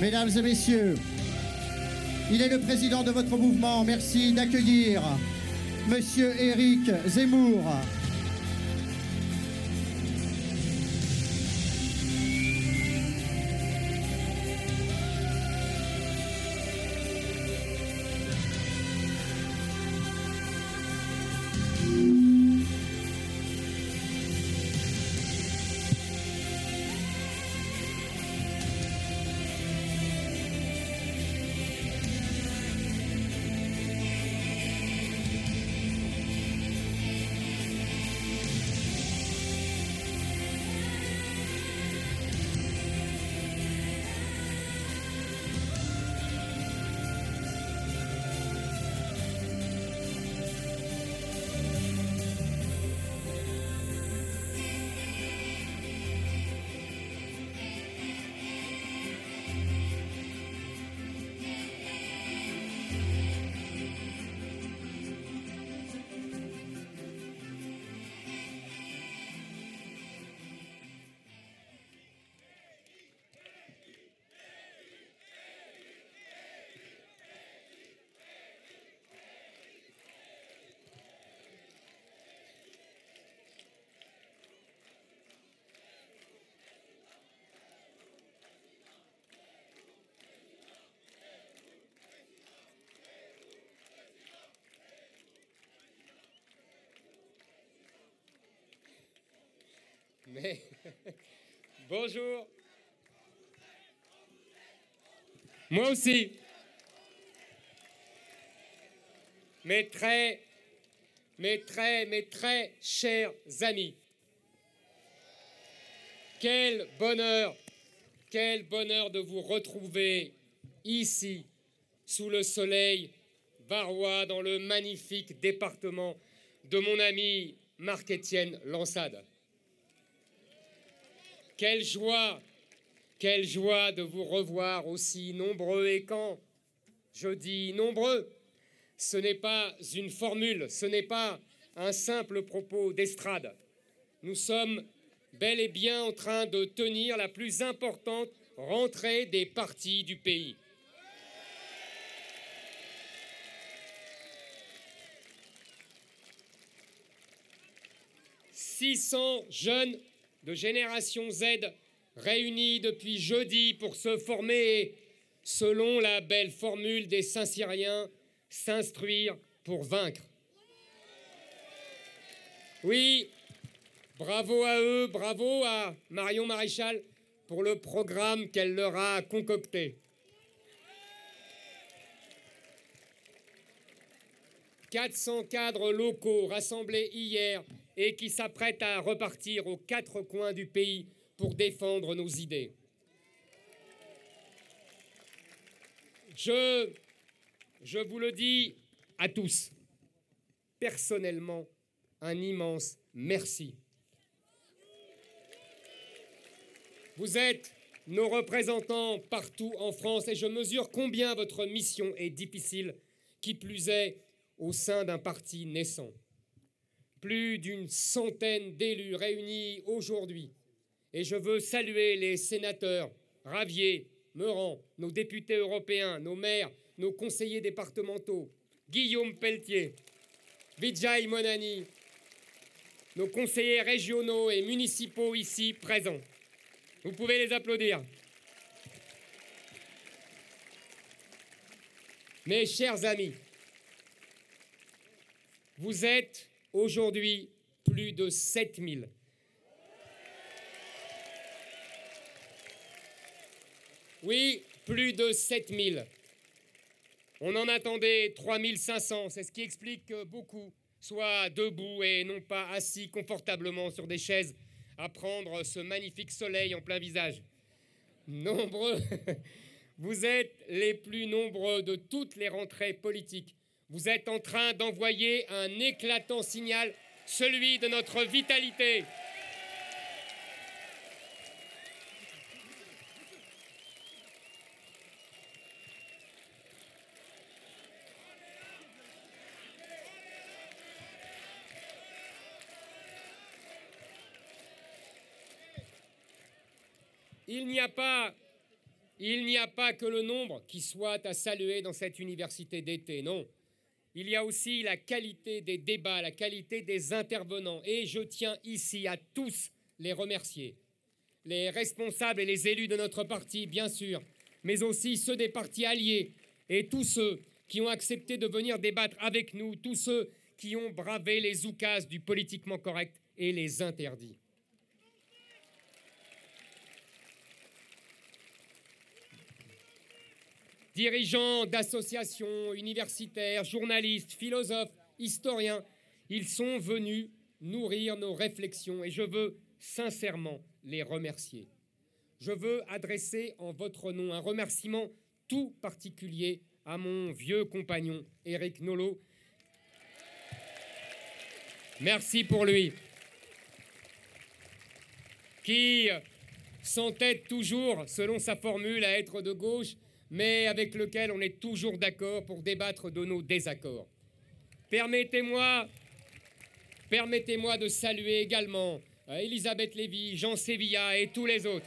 Mesdames et messieurs, il est le président de votre mouvement. Merci d'accueillir Monsieur Éric Zemmour. Mais bonjour. Moi aussi. Mes très chers amis. Quel bonheur de vous retrouver ici, sous le soleil varois, dans le magnifique département de mon ami Marc-Étienne Lansade. Quelle joie de vous revoir aussi nombreux. Et quand je dis nombreux, ce n'est pas une formule, ce n'est pas un simple propos d'estrade. Nous sommes bel et bien en train de tenir la plus importante rentrée des partis du pays. « 600 jeunes de Génération Z réunis depuis jeudi pour se former et, selon la belle formule des Saint-Cyriens, s'instruire pour vaincre. Oui, bravo à eux, bravo à Marion Maréchal pour le programme qu'elle leur a concocté. 400 cadres locaux rassemblés hier et qui s'apprêtent à repartir aux 4 coins du pays pour défendre nos idées. Je vous le dis à tous, personnellement, un immense merci. Vous êtes nos représentants partout en France et je mesure combien votre mission est difficile, qui plus est au sein d'un parti naissant. Plus d'une centaine d'élus réunis aujourd'hui. Et je veux saluer les sénateurs Ravier, Meurant, nos députés européens, nos maires, nos conseillers départementaux, Guillaume Pelletier, Vijay Monani, nos conseillers régionaux et municipaux ici présents. Vous pouvez les applaudir. Mes chers amis, vous êtes aujourd'hui plus de 7000. Oui, plus de 7000. On en attendait 3500, c'est ce qui explique que beaucoup soient debout et non pas assis confortablement sur des chaises à prendre ce magnifique soleil en plein visage. Nombreux, vous êtes les plus nombreux de toutes les rentrées politiques. Vous êtes en train d'envoyer un éclatant signal, celui de notre vitalité. Il n'y a pas Il n'y a pas que le nombre qui soit à saluer dans cette université d'été, non. Il y a aussi la qualité des débats, la qualité des intervenants. Et je tiens ici à tous les remercier. Les responsables et les élus de notre parti, bien sûr, mais aussi ceux des partis alliés et tous ceux qui ont accepté de venir débattre avec nous, tous ceux qui ont bravé les oukases du politiquement correct et les interdits. Dirigeants d'associations, universitaires, journalistes, philosophes, historiens, ils sont venus nourrir nos réflexions et je veux sincèrement les remercier. Je veux adresser en votre nom un remerciement tout particulier à mon vieux compagnon Éric Nolot. Merci pour lui, qui s'entête toujours, selon sa formule, à être de gauche, mais avec lequel on est toujours d'accord pour débattre de nos désaccords. Permettez-moi de saluer également Elisabeth Lévy, Jean Sévilla et tous les autres.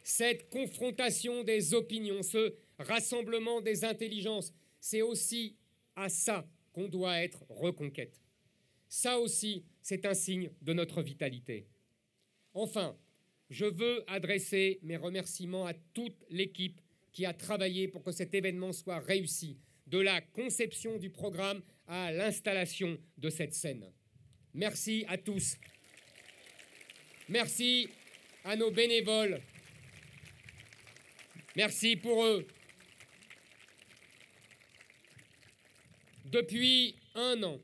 Cette confrontation des opinions, ce rassemblement des intelligences, c'est aussi à ça qu'on doit être reconquête. Ça aussi, c'est un signe de notre vitalité. Enfin, je veux adresser mes remerciements à toute l'équipe qui a travaillé pour que cet événement soit réussi, de la conception du programme à l'installation de cette scène. Merci à tous. Merci à nos bénévoles. Merci pour eux. Depuis un an,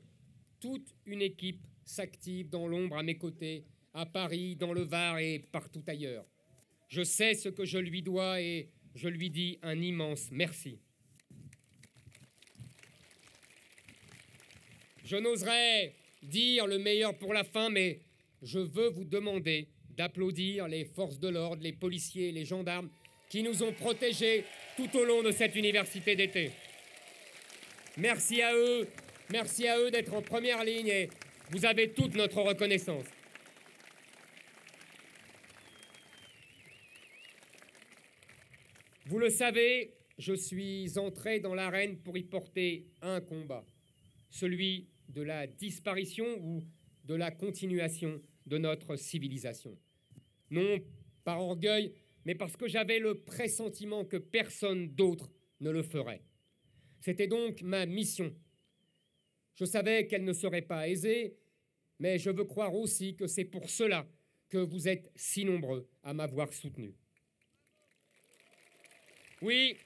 toute une équipe s'active dans l'ombre à mes côtés, à Paris, dans le Var et partout ailleurs. Je sais ce que je lui dois et je lui dis un immense merci. Je n'oserais dire le meilleur pour la fin, mais je veux vous demander d'applaudir les forces de l'ordre, les policiers, les gendarmes qui nous ont protégés tout au long de cette université d'été. Merci à eux d'être en première ligne et vous avez toute notre reconnaissance. Vous le savez, je suis entré dans l'arène pour y porter un combat, celui de la disparition ou de la continuation de notre civilisation. Non par orgueil, mais parce que j'avais le pressentiment que personne d'autre ne le ferait. C'était donc ma mission. Je savais qu'elle ne serait pas aisée, mais je veux croire aussi que c'est pour cela que vous êtes si nombreux à m'avoir soutenu. Oui,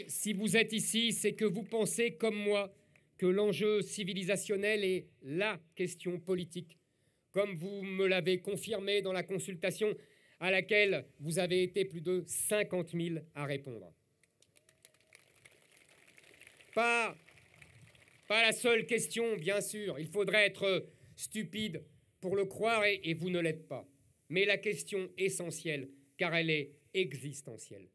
si vous êtes ici, c'est que vous pensez comme moi que l'enjeu civilisationnel est la question politique, comme vous me l'avez confirmé dans la consultation à laquelle vous avez été plus de 50 000 à répondre. Pas la seule question, bien sûr, il faudrait être stupide pour le croire et vous ne l'êtes pas, mais la question essentielle, car elle est existentielle.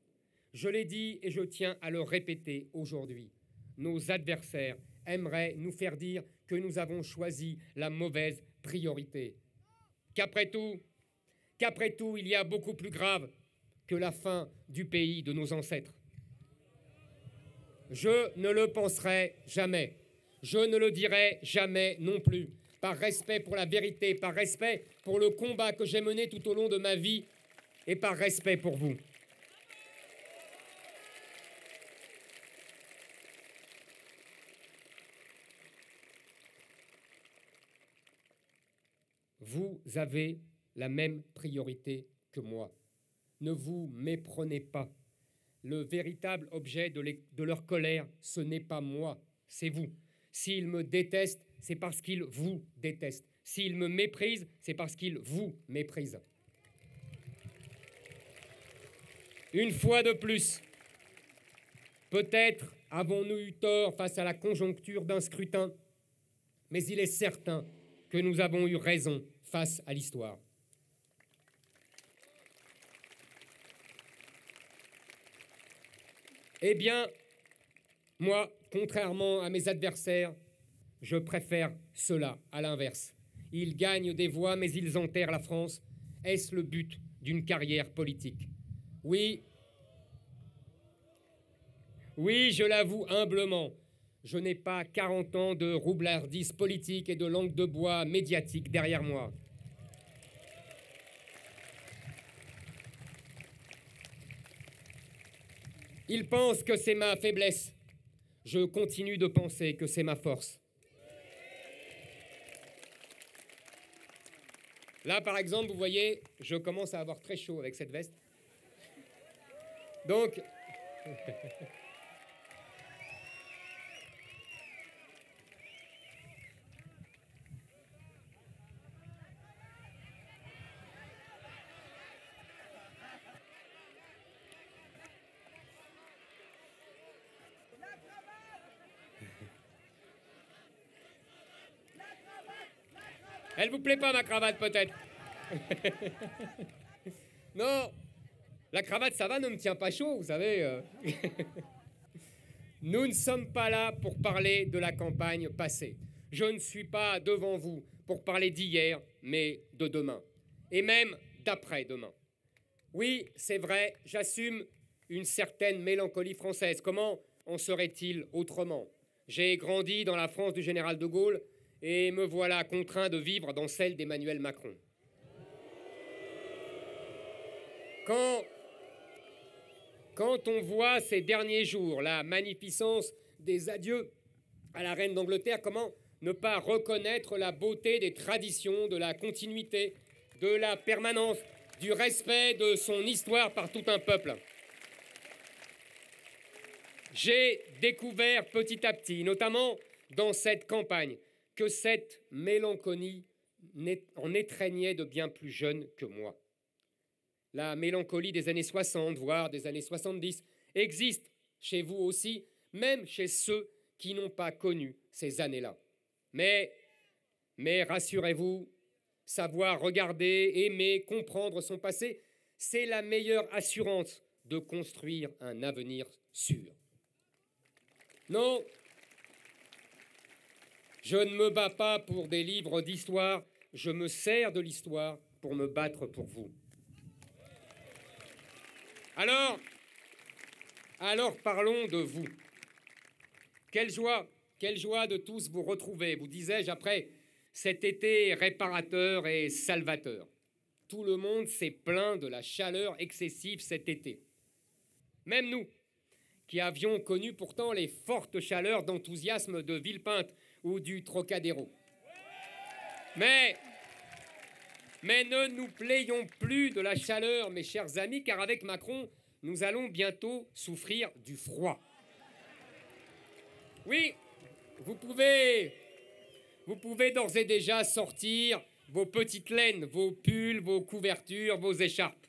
Je l'ai dit et je tiens à le répéter aujourd'hui. Nos adversaires aimeraient nous faire dire que nous avons choisi la mauvaise priorité. Qu'après tout, il y a beaucoup plus grave que la fin du pays de nos ancêtres. Je ne le penserai jamais. Je ne le dirai jamais non plus. Par respect pour la vérité, par respect pour le combat que j'ai mené tout au long de ma vie et par respect pour vous. Vous avez la même priorité que moi. Ne vous méprenez pas. Le véritable objet de leur colère, ce n'est pas moi, c'est vous. S'ils me détestent, c'est parce qu'ils vous détestent. S'ils me méprisent, c'est parce qu'ils vous méprisent. Une fois de plus, peut-être avons-nous eu tort face à la conjoncture d'un scrutin, mais il est certain que nous avons eu raison face à l'histoire. Eh bien, moi, contrairement à mes adversaires, Je préfère cela à l'inverse. Ils gagnent des voix, mais ils enterrent la France. Est-ce le but d'une carrière politique? Oui, je l'avoue humblement. Je n'ai pas 40 ans de roublardise politique et de langue de bois médiatique derrière moi. Ils pensent que c'est ma faiblesse. Je continue de penser que c'est ma force. Là, par exemple, vous voyez, je commence à avoir très chaud avec cette veste. Donc, elle vous plaît pas, ma cravate, peut-être? Non, la cravate, ça va, ne me tient pas chaud, vous savez. Nous ne sommes pas là pour parler de la campagne passée. Je ne suis pas devant vous pour parler d'hier, mais de demain. Et même d'après-demain. Oui, c'est vrai, j'assume une certaine mélancolie française. Comment en serait-il autrement? J'ai grandi dans la France du général de Gaulle et me voilà contraint de vivre dans celle d'Emmanuel Macron. Quand on voit ces derniers jours la magnificence des adieux à la reine d'Angleterre, comment ne pas reconnaître la beauté des traditions, de la continuité, de la permanence, du respect de son histoire par tout un peuple? J'ai découvert petit à petit, notamment dans cette campagne, que cette mélancolie en étreignait de bien plus jeunes que moi. La mélancolie des années 60, voire des années 70, existe chez vous aussi, même chez ceux qui n'ont pas connu ces années-là. Mais rassurez-vous, savoir regarder, aimer, comprendre son passé, c'est la meilleure assurance de construire un avenir sûr. Non, je ne me bats pas pour des livres d'histoire, je me sers de l'histoire pour me battre pour vous. Alors parlons de vous. Quelle joie de tous vous retrouver, vous disais-je, après cet été réparateur et salvateur. Tout le monde s'est plaint de la chaleur excessive cet été. Même nous, qui avions connu pourtant les fortes chaleurs d'enthousiasme de Villepinte ou du Trocadéro. Mais ne nous plaignons plus de la chaleur, mes chers amis, car avec Macron, nous allons bientôt souffrir du froid. Oui, vous pouvez d'ores et déjà sortir vos petites laines, vos pulls, vos couvertures, vos écharpes.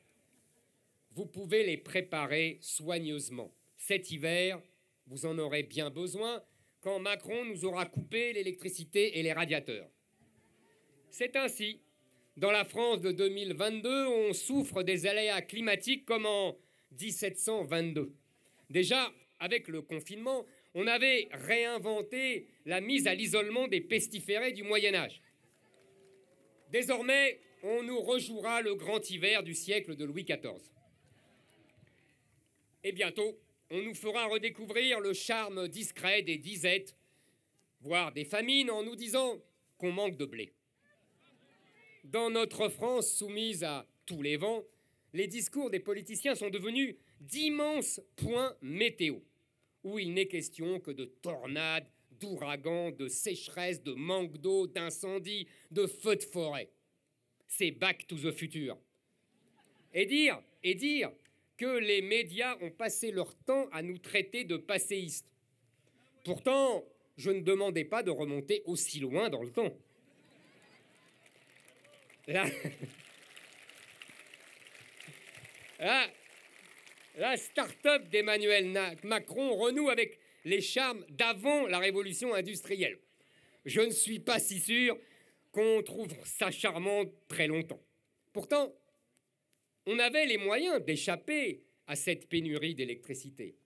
Vous pouvez les préparer soigneusement. Cet hiver, vous en aurez bien besoin quand Macron nous aura coupé l'électricité et les radiateurs. C'est ainsi. Dans la France de 2022, on souffre des aléas climatiques comme en 1722. Déjà, avec le confinement, on avait réinventé la mise à l'isolement des pestiférés du Moyen-Âge. Désormais, on nous rejouera le grand hiver du siècle de Louis XIV. Et bientôt, on nous fera redécouvrir le charme discret des disettes, voire des famines, en nous disant qu'on manque de blé. Dans notre France soumise à tous les vents, les discours des politiciens sont devenus d'immenses points météo, où il n'est question que de tornades, d'ouragans, de sécheresses, de manque d'eau, d'incendies, de feux de forêt. C'est back to the future. Et dire que les médias ont passé leur temps à nous traiter de passéistes. Pourtant, je ne demandais pas de remonter aussi loin dans le temps. La start-up d'Emmanuel Macron renoue avec les charmes d'avant la révolution industrielle. Je ne suis pas si sûr qu'on trouve ça charmant très longtemps. Pourtant, on avait les moyens d'échapper à cette pénurie d'électricité.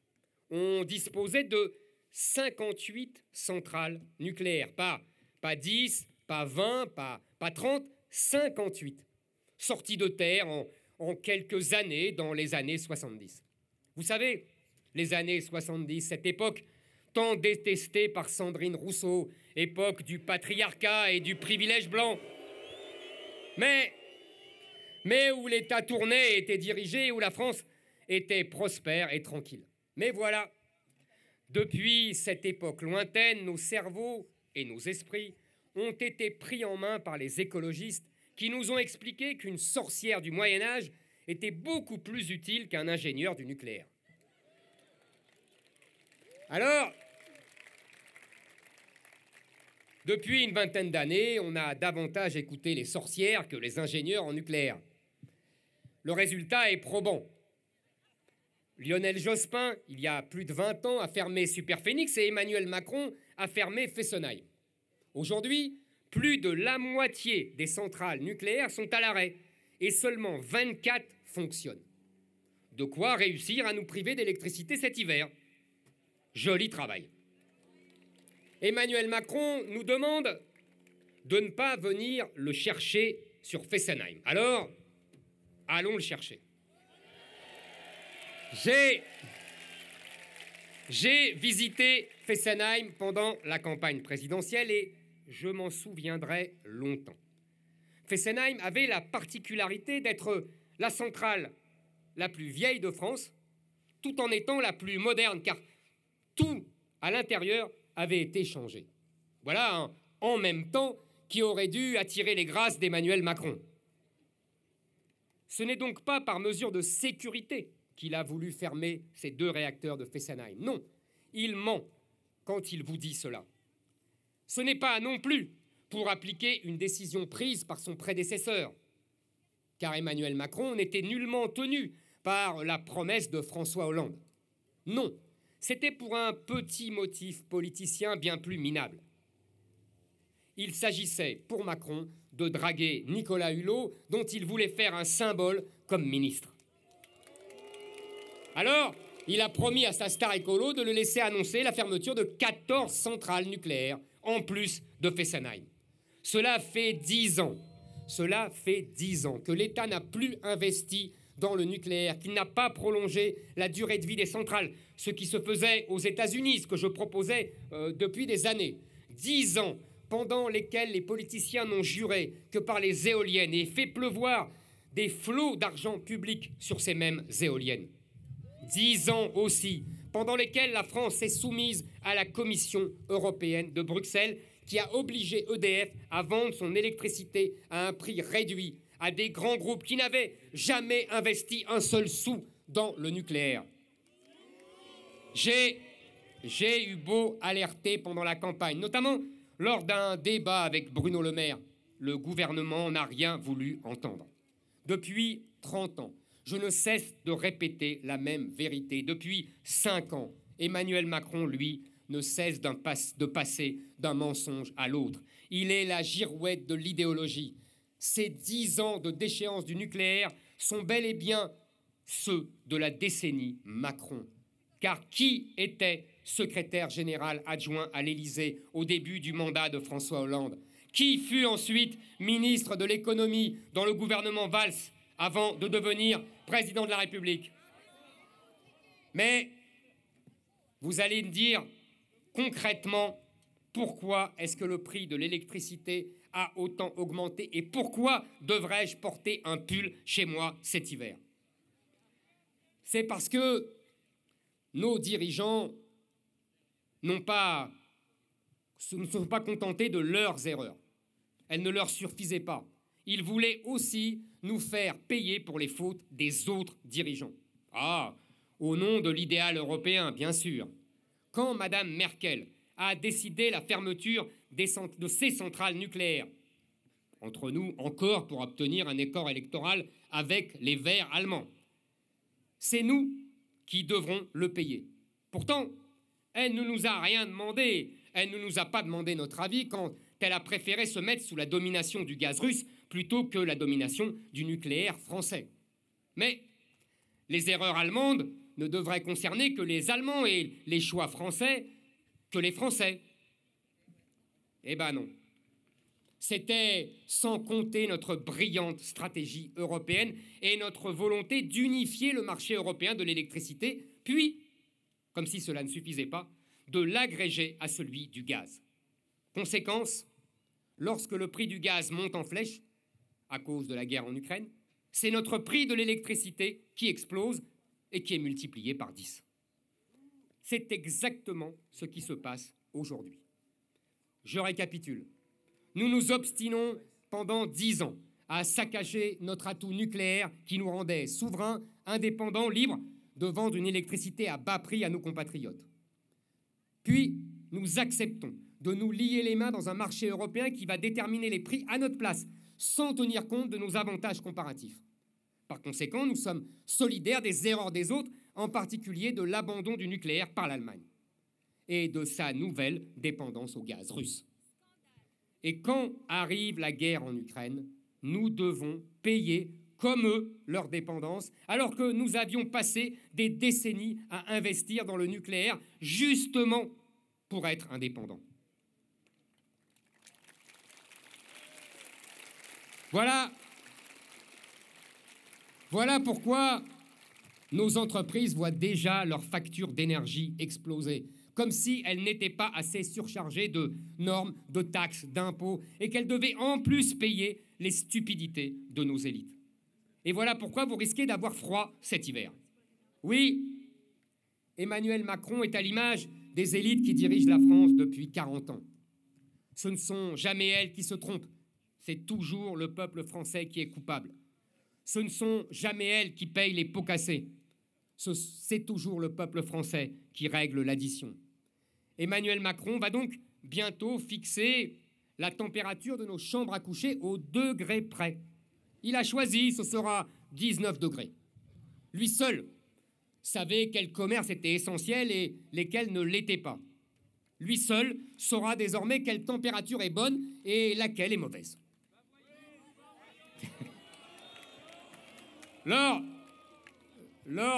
On disposait de 58 centrales nucléaires. Pas 10, pas 20, pas 30, 58. Sorties de terre en quelques années, dans les années 70. Vous savez, les années 70, cette époque tant détestée par Sandrine Rousseau, époque du patriarcat et du privilège blanc, mais où l'État tournait et était dirigé, où la France était prospère et tranquille. Mais voilà, depuis cette époque lointaine, nos cerveaux et nos esprits ont été pris en main par les écologistes qui nous ont expliqué qu'une sorcière du Moyen-Âge était beaucoup plus utile qu'un ingénieur du nucléaire. Alors, depuis une vingtaine d'années, on a davantage écouté les sorcières que les ingénieurs en nucléaire. Le résultat est probant. Lionel Jospin, il y a plus de 20 ans, a fermé Superphénix et Emmanuel Macron a fermé Fessenheim. Aujourd'hui, plus de la moitié des centrales nucléaires sont à l'arrêt et seulement 24 fonctionnent. De quoi réussir à nous priver d'électricité cet hiver. Joli travail. Emmanuel Macron nous demande de ne pas venir le chercher sur Fessenheim. Alors, allons le chercher. J'ai visité Fessenheim pendant la campagne présidentielle et je m'en souviendrai longtemps. Fessenheim avait la particularité d'être la centrale la plus vieille de France, tout en étant la plus moderne, car tout à l'intérieur avait été changé. Voilà un en même temps qui aurait dû attirer les grâces d'Emmanuel Macron. Ce n'est donc pas par mesure de sécurité qu'il a voulu fermer ces 2 réacteurs de Fessenheim. Non, il ment quand il vous dit cela. Ce n'est pas non plus pour appliquer une décision prise par son prédécesseur, car Emmanuel Macron n'était nullement tenu par la promesse de François Hollande. Non, c'était pour un petit motif politicien bien plus minable. Il s'agissait, pour Macron, de draguer Nicolas Hulot, dont il voulait faire un symbole comme ministre. Alors, il a promis à sa star écolo de le laisser annoncer la fermeture de 14 centrales nucléaires, en plus de Fessenheim. Cela fait 10 ans que l'État n'a plus investi dans le nucléaire, qu'il n'a pas prolongé la durée de vie des centrales, ce qui se faisait aux États-Unis, ce que je proposais depuis des années. 10 ans pendant lesquels les politiciens n'ont juré que par les éoliennes et fait pleuvoir des flots d'argent public sur ces mêmes éoliennes. 10 ans aussi pendant lesquels la France est soumise à la Commission européenne de Bruxelles qui a obligé EDF à vendre son électricité à un prix réduit à des grands groupes qui n'avaient jamais investi un seul sou dans le nucléaire. J'ai eu beau alerter pendant la campagne, notamment lors d'un débat avec Bruno Le Maire. Le gouvernement n'a rien voulu entendre. Depuis 30 ans, je ne cesse de répéter la même vérité. Depuis 5 ans, Emmanuel Macron, lui, ne cesse de passer d'un mensonge à l'autre. Il est la girouette de l'idéologie. Ces 10 ans de déchéance du nucléaire sont bel et bien ceux de la décennie Macron. Car qui était secrétaire général adjoint à l'Élysée au début du mandat de François Hollande? Qui fut ensuite ministre de l'économie dans le gouvernement Valls avant de devenir président de la République? Mais vous allez me dire concrètement pourquoi est-ce que le prix de l'électricité a autant augmenté et pourquoi devrais-je porter un pull chez moi cet hiver? C'est parce que nos dirigeants ne sont pas contentés de leurs erreurs. Elles ne leur suffisaient pas. Ils voulaient aussi nous faire payer pour les fautes des autres dirigeants. Ah, au nom de l'idéal européen, bien sûr. Quand Mme Merkel a décidé la fermeture de ces centrales nucléaires, entre nous encore pour obtenir un accord électoral avec les Verts allemands, c'est nous qui devrons le payer. Pourtant, elle ne nous a rien demandé. Elle ne nous a pas demandé notre avis quand elle a préféré se mettre sous la domination du gaz russe plutôt que la domination du nucléaire français. Mais les erreurs allemandes ne devraient concerner que les Allemands et les choix français que les Français. Eh ben non. C'était sans compter notre brillante stratégie européenne et notre volonté d'unifier le marché européen de l'électricité, puis, comme si cela ne suffisait pas, de l'agréger à celui du gaz. Conséquence, lorsque le prix du gaz monte en flèche, à cause de la guerre en Ukraine, c'est notre prix de l'électricité qui explose et qui est multiplié par 10. C'est exactement ce qui se passe aujourd'hui. Je récapitule. Nous nous obstinons pendant 10 ans à saccager notre atout nucléaire qui nous rendait souverains, indépendants, libres de vendre une électricité à bas prix à nos compatriotes. Puis, nous acceptons de nous lier les mains dans un marché européen qui va déterminer les prix à notre place, sans tenir compte de nos avantages comparatifs. Par conséquent, nous sommes solidaires des erreurs des autres, en particulier de l'abandon du nucléaire par l'Allemagne et de sa nouvelle dépendance au gaz russe. Et quand arrive la guerre en Ukraine, nous devons payer comme eux leur dépendance, alors que nous avions passé des décennies à investir dans le nucléaire, justement pour être indépendants. Voilà pourquoi nos entreprises voient déjà leurs factures d'énergie exploser, comme si elles n'étaient pas assez surchargées de normes, de taxes, d'impôts, et qu'elles devaient en plus payer les stupidités de nos élites. Et voilà pourquoi vous risquez d'avoir froid cet hiver. Oui, Emmanuel Macron est à l'image des élites qui dirigent la France depuis 40 ans. Ce ne sont jamais elles qui se trompent, c'est toujours le peuple français qui est coupable. Ce ne sont jamais elles qui payent les pots cassés. C'est toujours le peuple français qui règle l'addition. Emmanuel Macron va donc bientôt fixer la température de nos chambres à coucher au degré près. Il a choisi, ce sera 19 degrés. Lui seul savait quels commerces étaient essentiels et lesquels ne l'étaient pas. Lui seul saura désormais quelle température est bonne et laquelle est mauvaise. Lors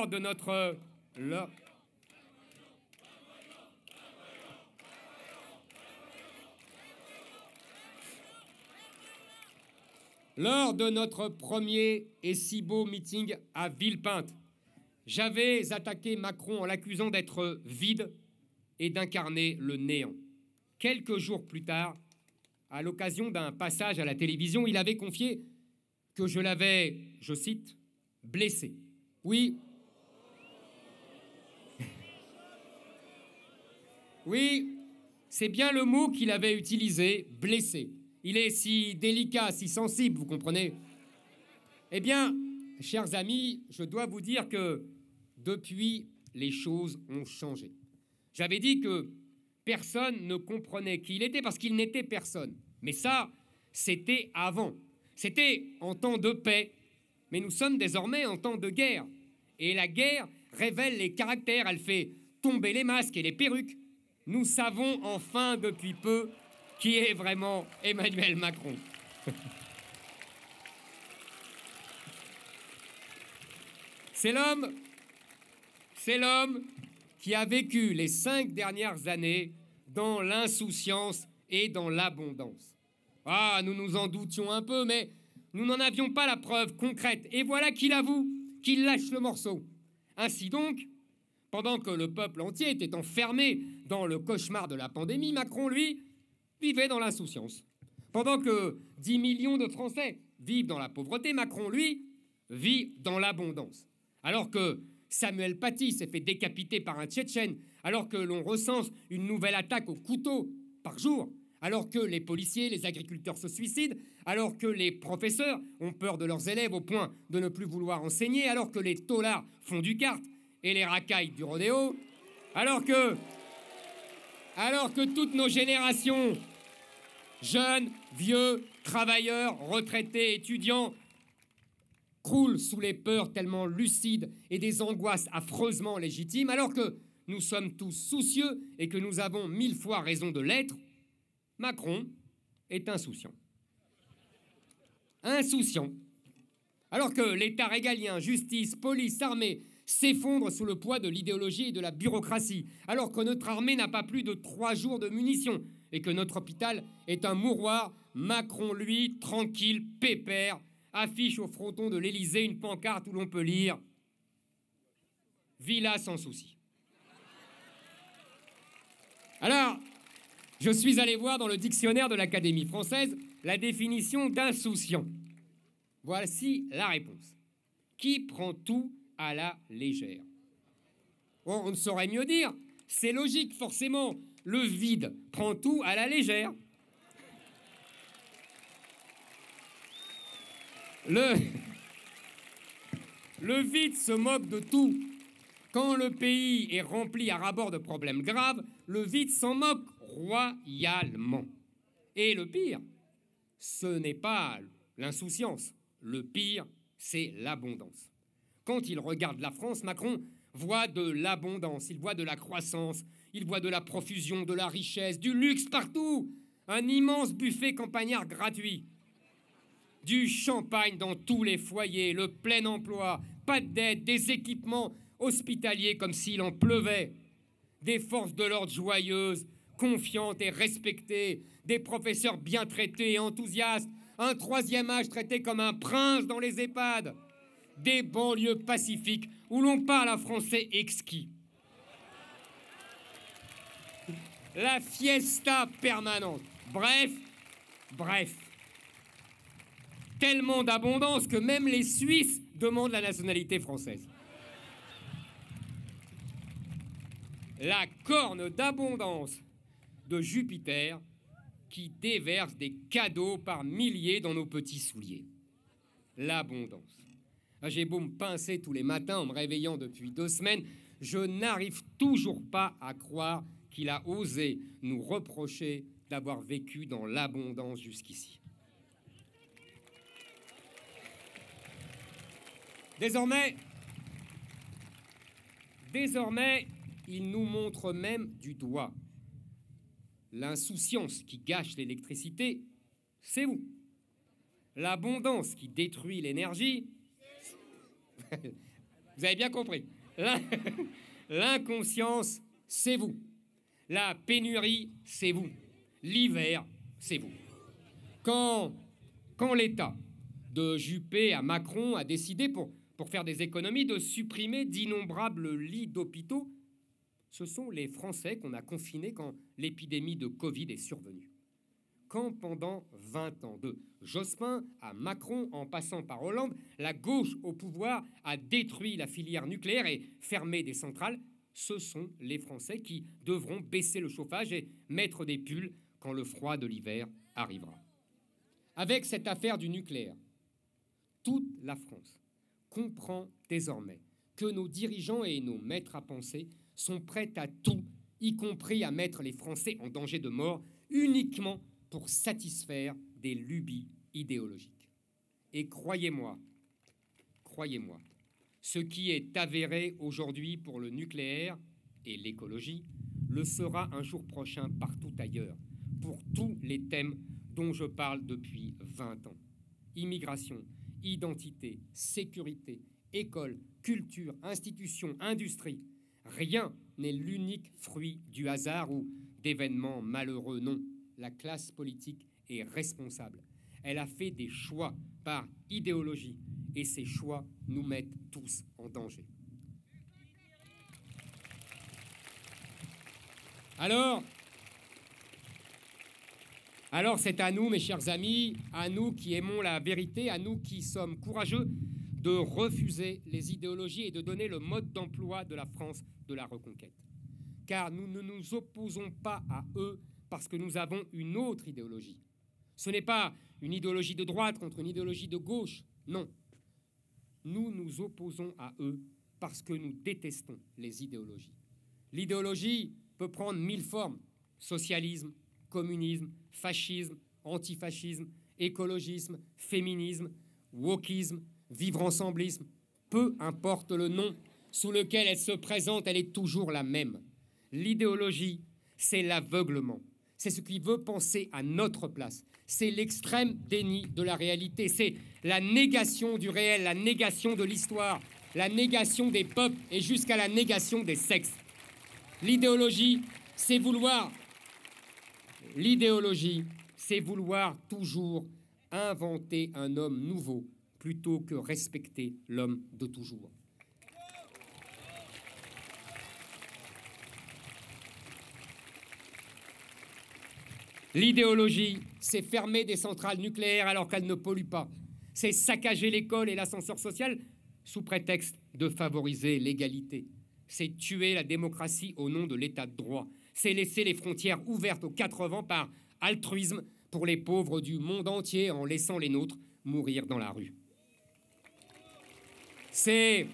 de notre premier et si beau meeting à Villepinte, j'avais attaqué Macron en l'accusant d'être vide et d'incarner le néant. Quelques jours plus tard, à l'occasion d'un passage à la télévision, il avait confié que je l'avais, je cite, blessé. Oui, c'est bien le mot qu'il avait utilisé, blessé. Il est si délicat, si sensible, vous comprenez? Eh bien, chers amis, je dois vous dire que depuis, les choses ont changé. J'avais dit que personne ne comprenait qui il était parce qu'il n'était personne. Mais ça, c'était avant. C'était en temps de paix. Mais nous sommes désormais en temps de guerre. Et la guerre révèle les caractères, elle fait tomber les masques et les perruques. Nous savons enfin depuis peu qui est vraiment Emmanuel Macron. C'est l'homme qui a vécu les 5 dernières années dans l'insouciance et dans l'abondance. Ah, nous nous en doutions un peu, mais nous n'en avions pas la preuve concrète. Et voilà qu'il avoue, qu'il lâche le morceau. Ainsi donc, pendant que le peuple entier était enfermé dans le cauchemar de la pandémie, Macron, lui, vivait dans l'insouciance. Pendant que 10 millions de Français vivent dans la pauvreté, Macron, lui, vit dans l'abondance. Alors que Samuel Paty s'est fait décapiter par un Tchétchène, alors que l'on recense une nouvelle attaque au couteau par jour, alors que les policiers, les agriculteurs se suicident, alors que les professeurs ont peur de leurs élèves au point de ne plus vouloir enseigner, alors que les taulards font du kart et les racailles du rodéo, alors que toutes nos générations, jeunes, vieux, travailleurs, retraités, étudiants, croulent sous les peurs tellement lucides et des angoisses affreusement légitimes, alors que nous sommes tous soucieux et que nous avons 1000 fois raison de l'être, Macron est insouciant. Insouciant. Alors que l'État régalien, justice, police, armée, s'effondre sous le poids de l'idéologie et de la bureaucratie, alors que notre armée n'a pas plus de 3 jours de munitions et que notre hôpital est un mouroir. Macron, lui, tranquille, pépère, affiche au fronton de l'Élysée une pancarte où l'on peut lire « Villa sans souci ». Alors, je suis allé voir dans le dictionnaire de l'Académie française la définition d'insouciant. Voici la réponse. Qui prend tout à la légère. Oh, on ne saurait mieux dire. C'est logique, forcément. Le vide prend tout à la légère. Le vide se moque de tout. Quand le pays est rempli à ras-bord de problèmes graves, le vide s'en moque royalement. Et le pire, ce n'est pas l'insouciance. Le pire, c'est l'abondance. Quand il regarde la France, Macron voit de l'abondance, il voit de la croissance, il voit de la profusion, de la richesse, du luxe partout. Un immense buffet campagnard gratuit. Du champagne dans tous les foyers, le plein emploi, pas de dette, des équipements hospitaliers comme s'il en pleuvait. Des forces de l'ordre joyeuses, confiantes et respectées, des professeurs bien traités et enthousiastes, un troisième âge traité comme un prince dans les EHPAD, des banlieues pacifiques où l'on parle un français exquis. La fiesta permanente. Bref. Tellement d'abondance que même les Suisses demandent la nationalité française. La corne d'abondance de Jupiter qui déverse des cadeaux par milliers dans nos petits souliers. L'abondance. J'ai beau me pincer tous les matins en me réveillant depuis 2 semaines, je n'arrive toujours pas à croire qu'il a osé nous reprocher d'avoir vécu dans l'abondance jusqu'ici. Désormais, il nous montre même du doigt. L'insouciance qui gâche l'électricité, c'est vous. L'abondance qui détruit l'énergie, vous avez bien compris. L'inconscience, c'est vous. La pénurie, c'est vous. L'hiver, c'est vous. Quand l'État, de Juppé à Macron, a décidé, pour faire des économies, de supprimer d'innombrables lits d'hôpitaux, ce sont les Français qu'on a confinés quand l'épidémie de Covid est survenue. Quand pendant 20 ans, de Jospin à Macron, en passant par Hollande, la gauche au pouvoir a détruit la filière nucléaire et fermé des centrales, ce sont les Français qui devront baisser le chauffage et mettre des pulls quand le froid de l'hiver arrivera. Avec cette affaire du nucléaire, toute la France comprend désormais que nos dirigeants et nos maîtres à penser sont prêts à tout, y compris à mettre les Français en danger de mort, uniquement pour satisfaire des lubies idéologiques. Et croyez-moi, ce qui est avéré aujourd'hui pour le nucléaire et l'écologie le sera un jour prochain partout ailleurs, pour tous les thèmes dont je parle depuis 20 ans. Immigration, identité, sécurité, école, culture, institutions, industrie. Rien n'est l'unique fruit du hasard ou d'événements malheureux, non. La classe politique est responsable. Elle a fait des choix par idéologie et ces choix nous mettent tous en danger. Alors c'est à nous, mes chers amis, à nous qui aimons la vérité, à nous qui sommes courageux de refuser les idéologies et de donner le mode d'emploi de la France de la reconquête. Car nous ne nous opposons pas à eux parce que nous avons une autre idéologie. Ce n'est pas une idéologie de droite contre une idéologie de gauche, non. Nous nous opposons à eux parce que nous détestons les idéologies. L'idéologie peut prendre 1000 formes. Socialisme, communisme, fascisme, antifascisme, écologisme, féminisme, wokisme, vivre-ensemblisme. Peu importe le nom sous lequel elle se présente, elle est toujours la même. L'idéologie, c'est l'aveuglement. C'est ce qui veut penser à notre place. C'est l'extrême déni de la réalité. C'est la négation du réel, la négation de l'histoire, la négation des peuples et jusqu'à la négation des sexes. L'idéologie, c'est vouloir toujours inventer un homme nouveau plutôt que respecter l'homme de toujours. L'idéologie, c'est fermer des centrales nucléaires alors qu'elles ne polluent pas. C'est saccager l'école et l'ascenseur social sous prétexte de favoriser l'égalité. C'est tuer la démocratie au nom de l'état de droit. C'est laisser les frontières ouvertes aux 4 vents par altruisme pour les pauvres du monde entier en laissant les nôtres mourir dans la rue. C'est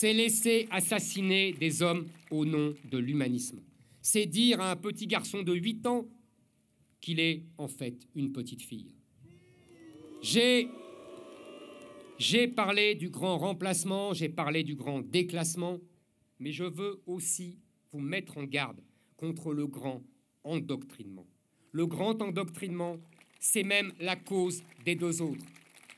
laisser assassiner des hommes au nom de l'humanisme. C'est dire à un petit garçon de 8 ans qu'il est en fait une petite fille. J'ai parlé du grand remplacement, j'ai parlé du grand déclassement, mais je veux aussi vous mettre en garde contre le grand endoctrinement. Le grand endoctrinement, c'est même la cause des 2 autres.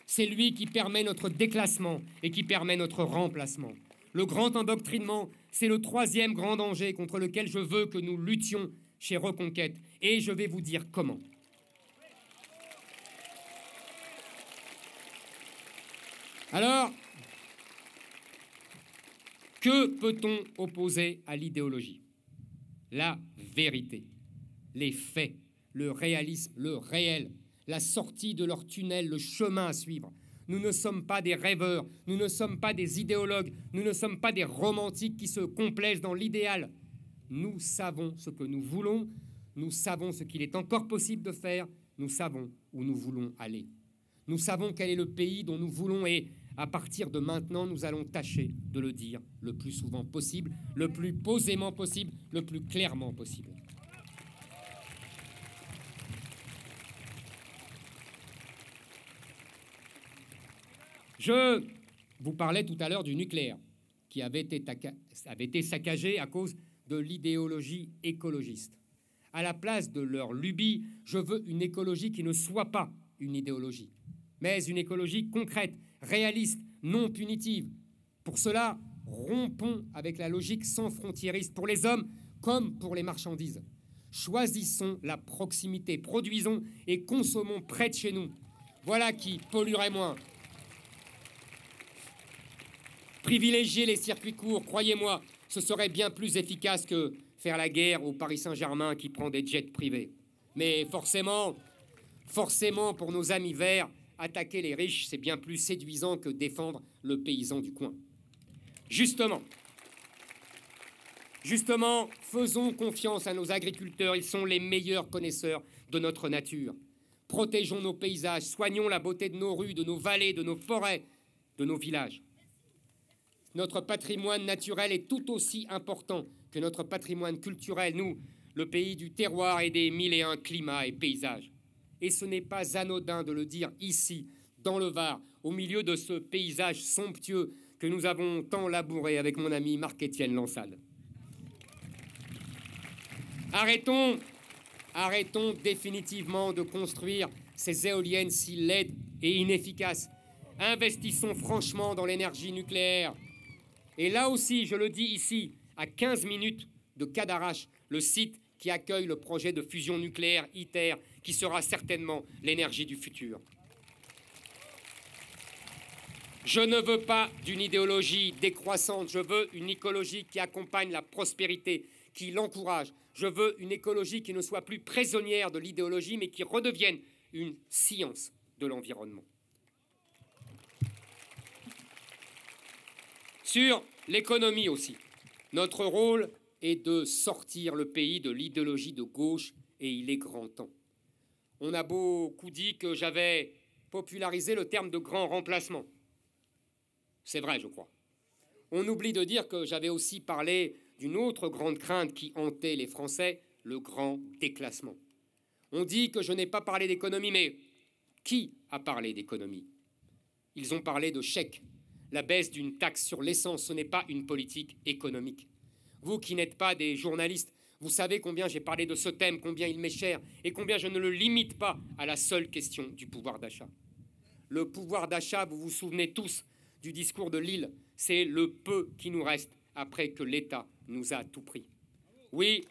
C'est lui qui permet notre déclassement et qui permet notre remplacement. Le grand endoctrinement, c'est le 3e grand danger contre lequel je veux que nous luttions chez Reconquête. Et je vais vous dire comment. Alors, que peut-on opposer à l'idéologie? La vérité, les faits, le réalisme, le réel, la sortie de leur tunnel, le chemin à suivre. Nous ne sommes pas des rêveurs, nous ne sommes pas des idéologues, nous ne sommes pas des romantiques qui se complaisent dans l'idéal. Nous savons ce que nous voulons, nous savons ce qu'il est encore possible de faire, nous savons où nous voulons aller. Nous savons quel est le pays dont nous voulons et à partir de maintenant, nous allons tâcher de le dire le plus souvent possible, le plus posément possible, le plus clairement possible. Je vous parlais tout à l'heure du nucléaire, qui avait été saccagé à cause de l'idéologie écologiste. À la place de leur lubie, je veux une écologie qui ne soit pas une idéologie, mais une écologie concrète, réaliste, non punitive. Pour cela, rompons avec la logique sans frontiériste pour les hommes comme pour les marchandises. Choisissons la proximité, produisons et consommons près de chez nous. Voilà qui polluerait moins. Privilégier les circuits courts, croyez-moi, ce serait bien plus efficace que faire la guerre au Paris Saint-Germain qui prend des jets privés. Mais forcément, pour nos amis verts, attaquer les riches, c'est bien plus séduisant que défendre le paysan du coin. Justement, faisons confiance à nos agriculteurs, ils sont les meilleurs connaisseurs de notre nature. Protégeons nos paysages, soignons la beauté de nos rues, de nos vallées, de nos forêts, de nos villages. Notre patrimoine naturel est tout aussi important que notre patrimoine culturel, nous, le pays du terroir et des 1001 climats et paysages. Et ce n'est pas anodin de le dire ici, dans le Var, au milieu de ce paysage somptueux que nous avons tant labouré avec mon ami Marc-Étienne Lansade. Arrêtons définitivement de construire ces éoliennes si laides et inefficaces. Investissons franchement dans l'énergie nucléaire. Et là aussi, je le dis ici, à 15 minutes de Cadarache, le site qui accueille le projet de fusion nucléaire ITER, qui sera certainement l'énergie du futur. Je ne veux pas d'une idéologie décroissante, je veux une écologie qui accompagne la prospérité, qui l'encourage. Je veux une écologie qui ne soit plus prisonnière de l'idéologie, mais qui redevienne une science de l'environnement. Sur l'économie aussi, notre rôle est de sortir le pays de l'idéologie de gauche, et il est grand temps. On a beaucoup dit que j'avais popularisé le terme de grand remplacement. C'est vrai, je crois. On oublie de dire que j'avais aussi parlé d'une autre grande crainte qui hantait les Français, le grand déclassement. On dit que je n'ai pas parlé d'économie, mais qui a parlé d'économie? Ils ont parlé de chèques. La baisse d'une taxe sur l'essence, ce n'est pas une politique économique. Vous qui n'êtes pas des journalistes, vous savez combien j'ai parlé de ce thème, combien il m'est cher, et combien je ne le limite pas à la seule question du pouvoir d'achat. Le pouvoir d'achat, vous vous souvenez tous du discours de Lille. C'est le peu qui nous reste après que l'État nous a tout pris. Oui,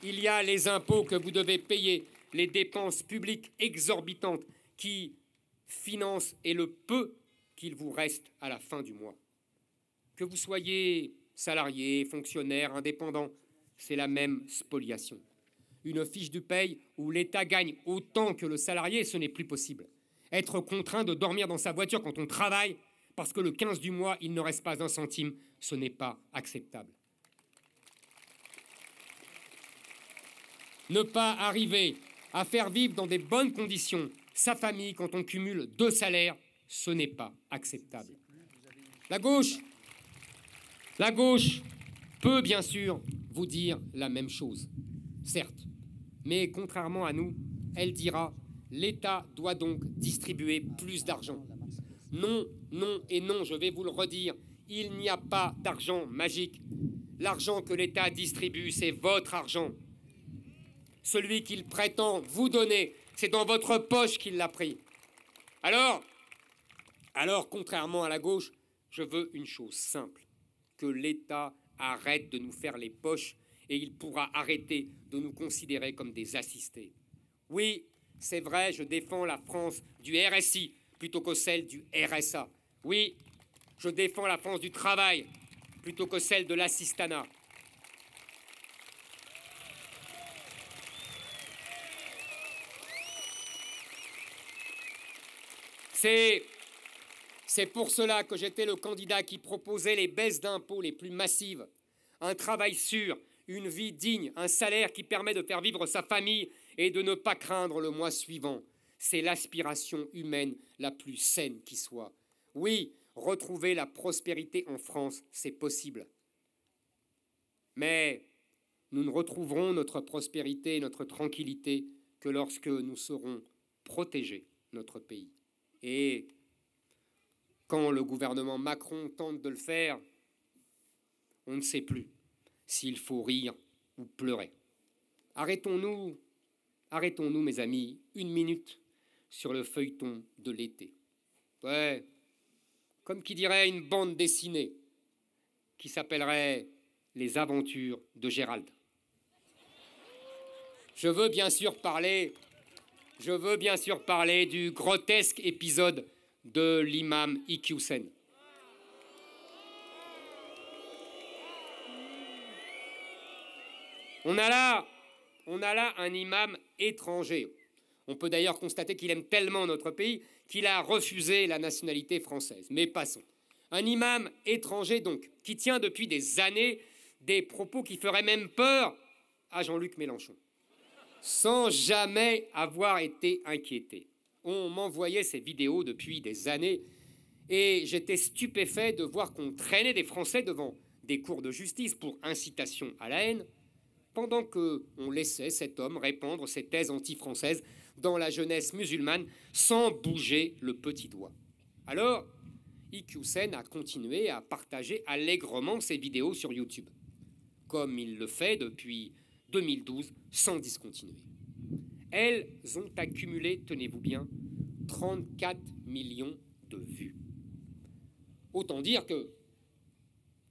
il y a les impôts que vous devez payer, les dépenses publiques exorbitantes qui financent et le peu qu'il vous reste à la fin du mois. Que vous soyez salarié, fonctionnaire, indépendant, c'est la même spoliation. Une fiche de paye où l'État gagne autant que le salarié, ce n'est plus possible. Être contraint de dormir dans sa voiture quand on travaille parce que le 15 du mois, il ne reste pas un centime, ce n'est pas acceptable. Ne pas arriver à faire vivre dans des bonnes conditions sa famille quand on cumule 2 salaires, ce n'est pas acceptable. La gauche peut bien sûr vous dire la même chose, certes, mais contrairement à nous, elle dira « l'État doit donc distribuer plus d'argent ». Non, non et non, je vais vous le redire, il n'y a pas d'argent magique. L'argent que l'État distribue, c'est votre argent. Celui qu'il prétend vous donner, c'est dans votre poche qu'il l'a pris. Alors, contrairement à la gauche, je veux une chose simple, que l'État arrête de nous faire les poches et il pourra arrêter de nous considérer comme des assistés. Oui, c'est vrai, je défends la France du RSI plutôt que celle du RSA. Oui, je défends la France du travail plutôt que celle de l'assistanat. C'est pour cela que j'étais le candidat qui proposait les baisses d'impôts les plus massives, un travail sûr, une vie digne, un salaire qui permet de faire vivre sa famille et de ne pas craindre le mois suivant. C'est l'aspiration humaine la plus saine qui soit. Oui, retrouver la prospérité en France, c'est possible. Mais nous ne retrouverons notre prospérité et notre tranquillité que lorsque nous saurons protéger notre pays. Et quand le gouvernement Macron tente de le faire, on ne sait plus s'il faut rire ou pleurer. Arrêtons-nous, mes amis, 1 minute sur le feuilleton de l'été. Ouais, comme qui dirait une bande dessinée qui s'appellerait Les Aventures de Gérald. Je veux bien sûr parler du grotesque épisode de l'imam Iqiyoussen. On a là un imam étranger. On peut d'ailleurs constater qu'il aime tellement notre pays qu'il a refusé la nationalité française. Mais passons. Un imam étranger donc, qui tient depuis des années des propos qui feraient même peur à Jean-Luc Mélenchon, sans jamais avoir été inquiété. On m'envoyait ces vidéos depuis des années et j'étais stupéfait de voir qu'on traînait des Français devant des cours de justice pour incitation à la haine, pendant qu'on laissait cet homme répandre ses thèses anti-françaises dans la jeunesse musulmane sans bouger le petit doigt. Alors, Iqiyoussen a continué à partager allègrement ses vidéos sur YouTube, comme il le fait depuis 2012 sans discontinuer. Elles ont accumulé, tenez-vous bien, 34 millions de vues. Autant dire que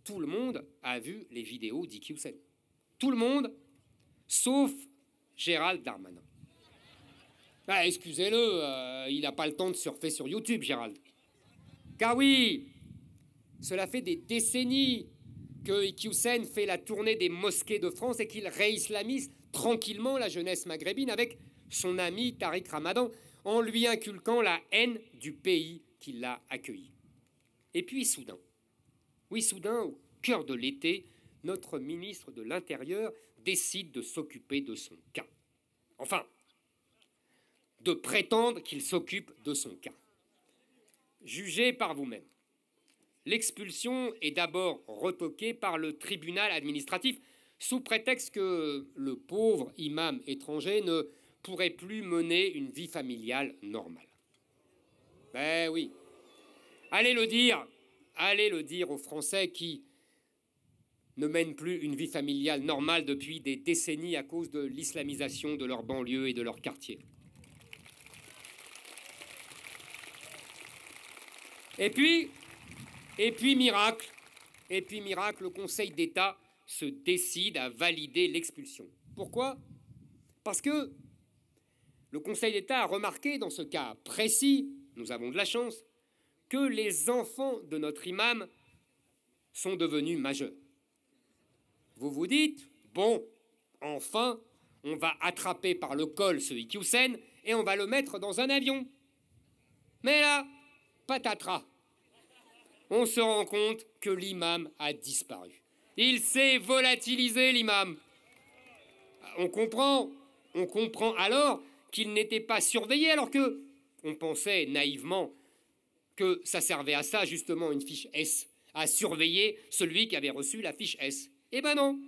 tout le monde a vu les vidéos d'Iqiyoussen. Tout le monde, sauf Gérald Darmanin. Ah, excusez-le, il n'a pas le temps de surfer sur YouTube, Gérald. Car oui, cela fait des décennies que Iqiyoussen fait la tournée des mosquées de France et qu'il réislamise tranquillement la jeunesse maghrébine avec son ami Tariq Ramadan en lui inculquant la haine du pays qui l'a accueilli. Et puis soudain, au cœur de l'été, notre ministre de l'Intérieur décide de s'occuper de son cas. Enfin, de prétendre qu'il s'occupe de son cas. Jugez par vous-même. L'expulsion est d'abord retoquée par le tribunal administratif sous prétexte que le pauvre imam étranger ne pourrait plus mener une vie familiale normale. Ben oui. Allez le dire aux Français qui ne mènent plus une vie familiale normale depuis des décennies à cause de l'islamisation de leur banlieue et de leur quartier. Et puis, miracle, le Conseil d'État se décide à valider l'expulsion. Pourquoi? Parce que le Conseil d'État a remarqué dans ce cas précis, nous avons de la chance, que les enfants de notre imam sont devenus majeurs. Vous vous dites, bon, enfin, on va attraper par le col ce Iqiyoussen et on va le mettre dans un avion. Mais là, patatras, on se rend compte que l'imam a disparu. Il s'est volatilisé, l'imam. On comprend alors qu'il n'était pas surveillé, alors que on pensait naïvement que ça servait à ça, justement, une fiche S, à surveiller celui qui avait reçu la fiche S. Eh ben non.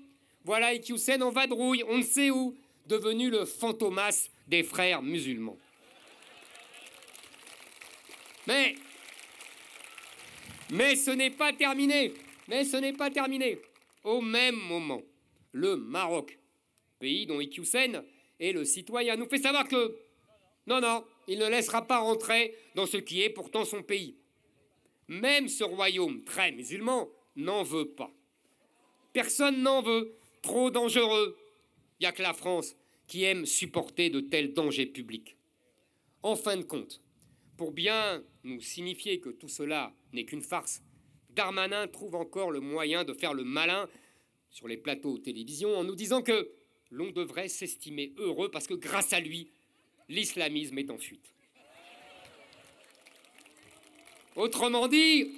Voilà Iqiyoussen en vadrouille, on ne sait où, devenu le fantomas des frères musulmans. Mais ce n'est pas terminé. Au même moment, le Maroc, pays dont Iqiyoussen est le citoyen, nous fait savoir que non, il ne laissera pas rentrer dans ce qui est pourtant son pays. Même ce royaume très musulman n'en veut pas. Personne n'en veut. Trop dangereux. Il n'y a que la France qui aime supporter de tels dangers publics. En fin de compte, pour bien nous signifier que tout cela n'est qu'une farce, Darmanin trouve encore le moyen de faire le malin sur les plateaux de télévision en nous disant que l'on devrait s'estimer heureux parce que grâce à lui, l'islamisme est en fuite. Autrement dit,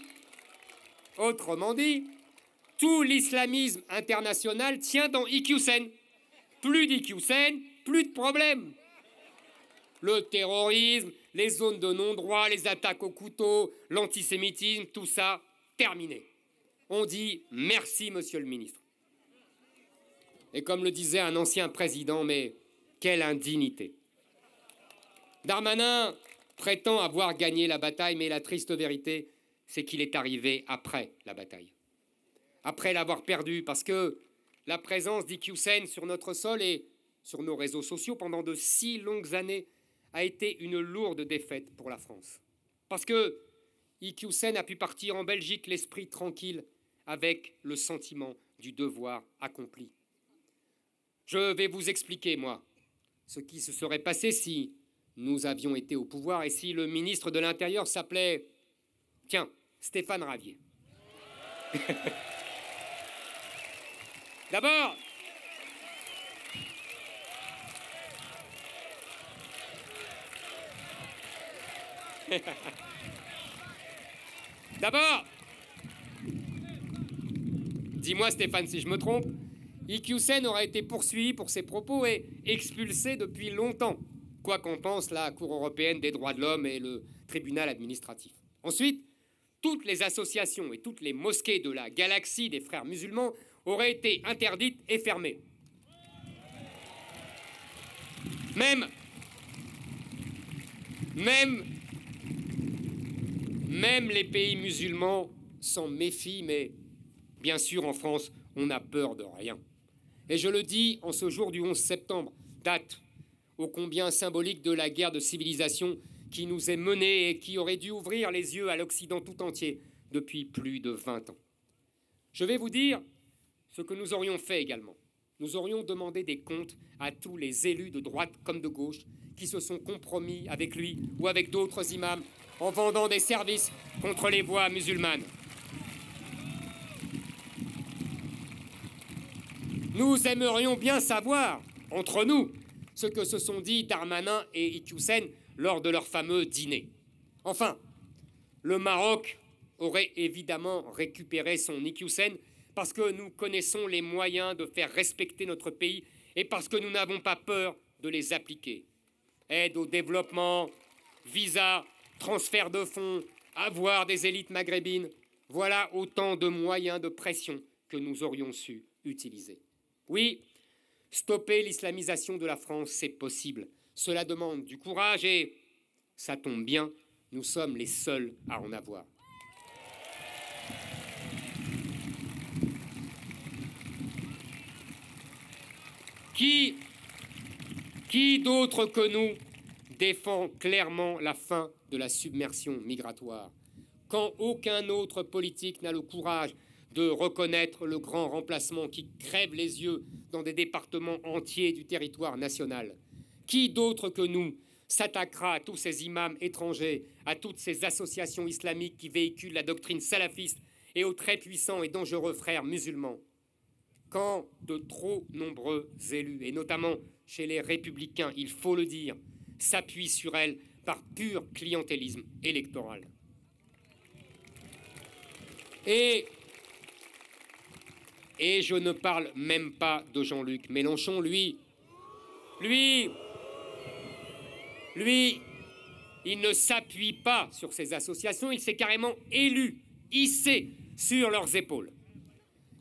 tout l'islamisme international tient dans Iqiyoussen. Plus d'Iqiyoussen, plus de problème. Le terrorisme, les zones de non-droit, les attaques au couteau, l'antisémitisme, tout ça, terminé. On dit merci, monsieur le ministre. Et comme le disait un ancien président, mais quelle indignité. Darmanin prétend avoir gagné la bataille, mais la triste vérité, c'est qu'il est arrivé après la bataille. Après l'avoir perdu, parce que la présence d'Iqiyoussen sur notre sol et sur nos réseaux sociaux pendant de si longues années a été une lourde défaite pour la France. Parce que Iqiyoussen a pu partir en Belgique l'esprit tranquille avec le sentiment du devoir accompli. Je vais vous expliquer, moi, ce qui se serait passé si nous avions été au pouvoir et si le ministre de l'Intérieur s'appelait, tiens, Stéphane Ravier. D'abord, dis-moi Stéphane si je me trompe, Iqiyoussen aurait été poursuivi pour ses propos et expulsé depuis longtemps, quoi qu'en pense la Cour européenne des droits de l'homme et le tribunal administratif. Ensuite, toutes les associations et toutes les mosquées de la galaxie des frères musulmans auraient été interdites et fermées. Même les pays musulmans s'en méfient, mais bien sûr, en France, on n'a peur de rien. Et je le dis en ce jour du 11 septembre, date ô combien symbolique de la guerre de civilisation qui nous est menée et qui aurait dû ouvrir les yeux à l'Occident tout entier depuis plus de 20 ans. Je vais vous dire ce que nous aurions fait également. Nous aurions demandé des comptes à tous les élus de droite comme de gauche qui se sont compromis avec lui ou avec d'autres imams en vendant des services contre les voies musulmanes. Nous aimerions bien savoir, entre nous, ce que se sont dit Darmanin et Iqiyoussen lors de leur fameux dîner. Enfin, le Maroc aurait évidemment récupéré son Iqiyoussen parce que nous connaissons les moyens de faire respecter notre pays et parce que nous n'avons pas peur de les appliquer. Aide au développement, visa, transfert de fonds, avoir des élites maghrébines, voilà autant de moyens de pression que nous aurions su utiliser. Oui, stopper l'islamisation de la France, c'est possible. Cela demande du courage et, ça tombe bien, nous sommes les seuls à en avoir. Qui d'autre que nous défend clairement la fin de la submersion migratoire? quand aucun autre politique n'a le courage de reconnaître le grand remplacement qui crève les yeux dans des départements entiers du territoire national. Qui d'autre que nous s'attaquera à tous ces imams étrangers, à toutes ces associations islamiques qui véhiculent la doctrine salafiste et aux très puissants et dangereux frères musulmans? Quand de trop nombreux élus, et notamment chez les Républicains, il faut le dire, s'appuient sur elle par pur clientélisme électoral. Et je ne parle même pas de Jean-Luc Mélenchon, lui, il ne s'appuie pas sur ces associations, il s'est carrément élu, hissé sur leurs épaules.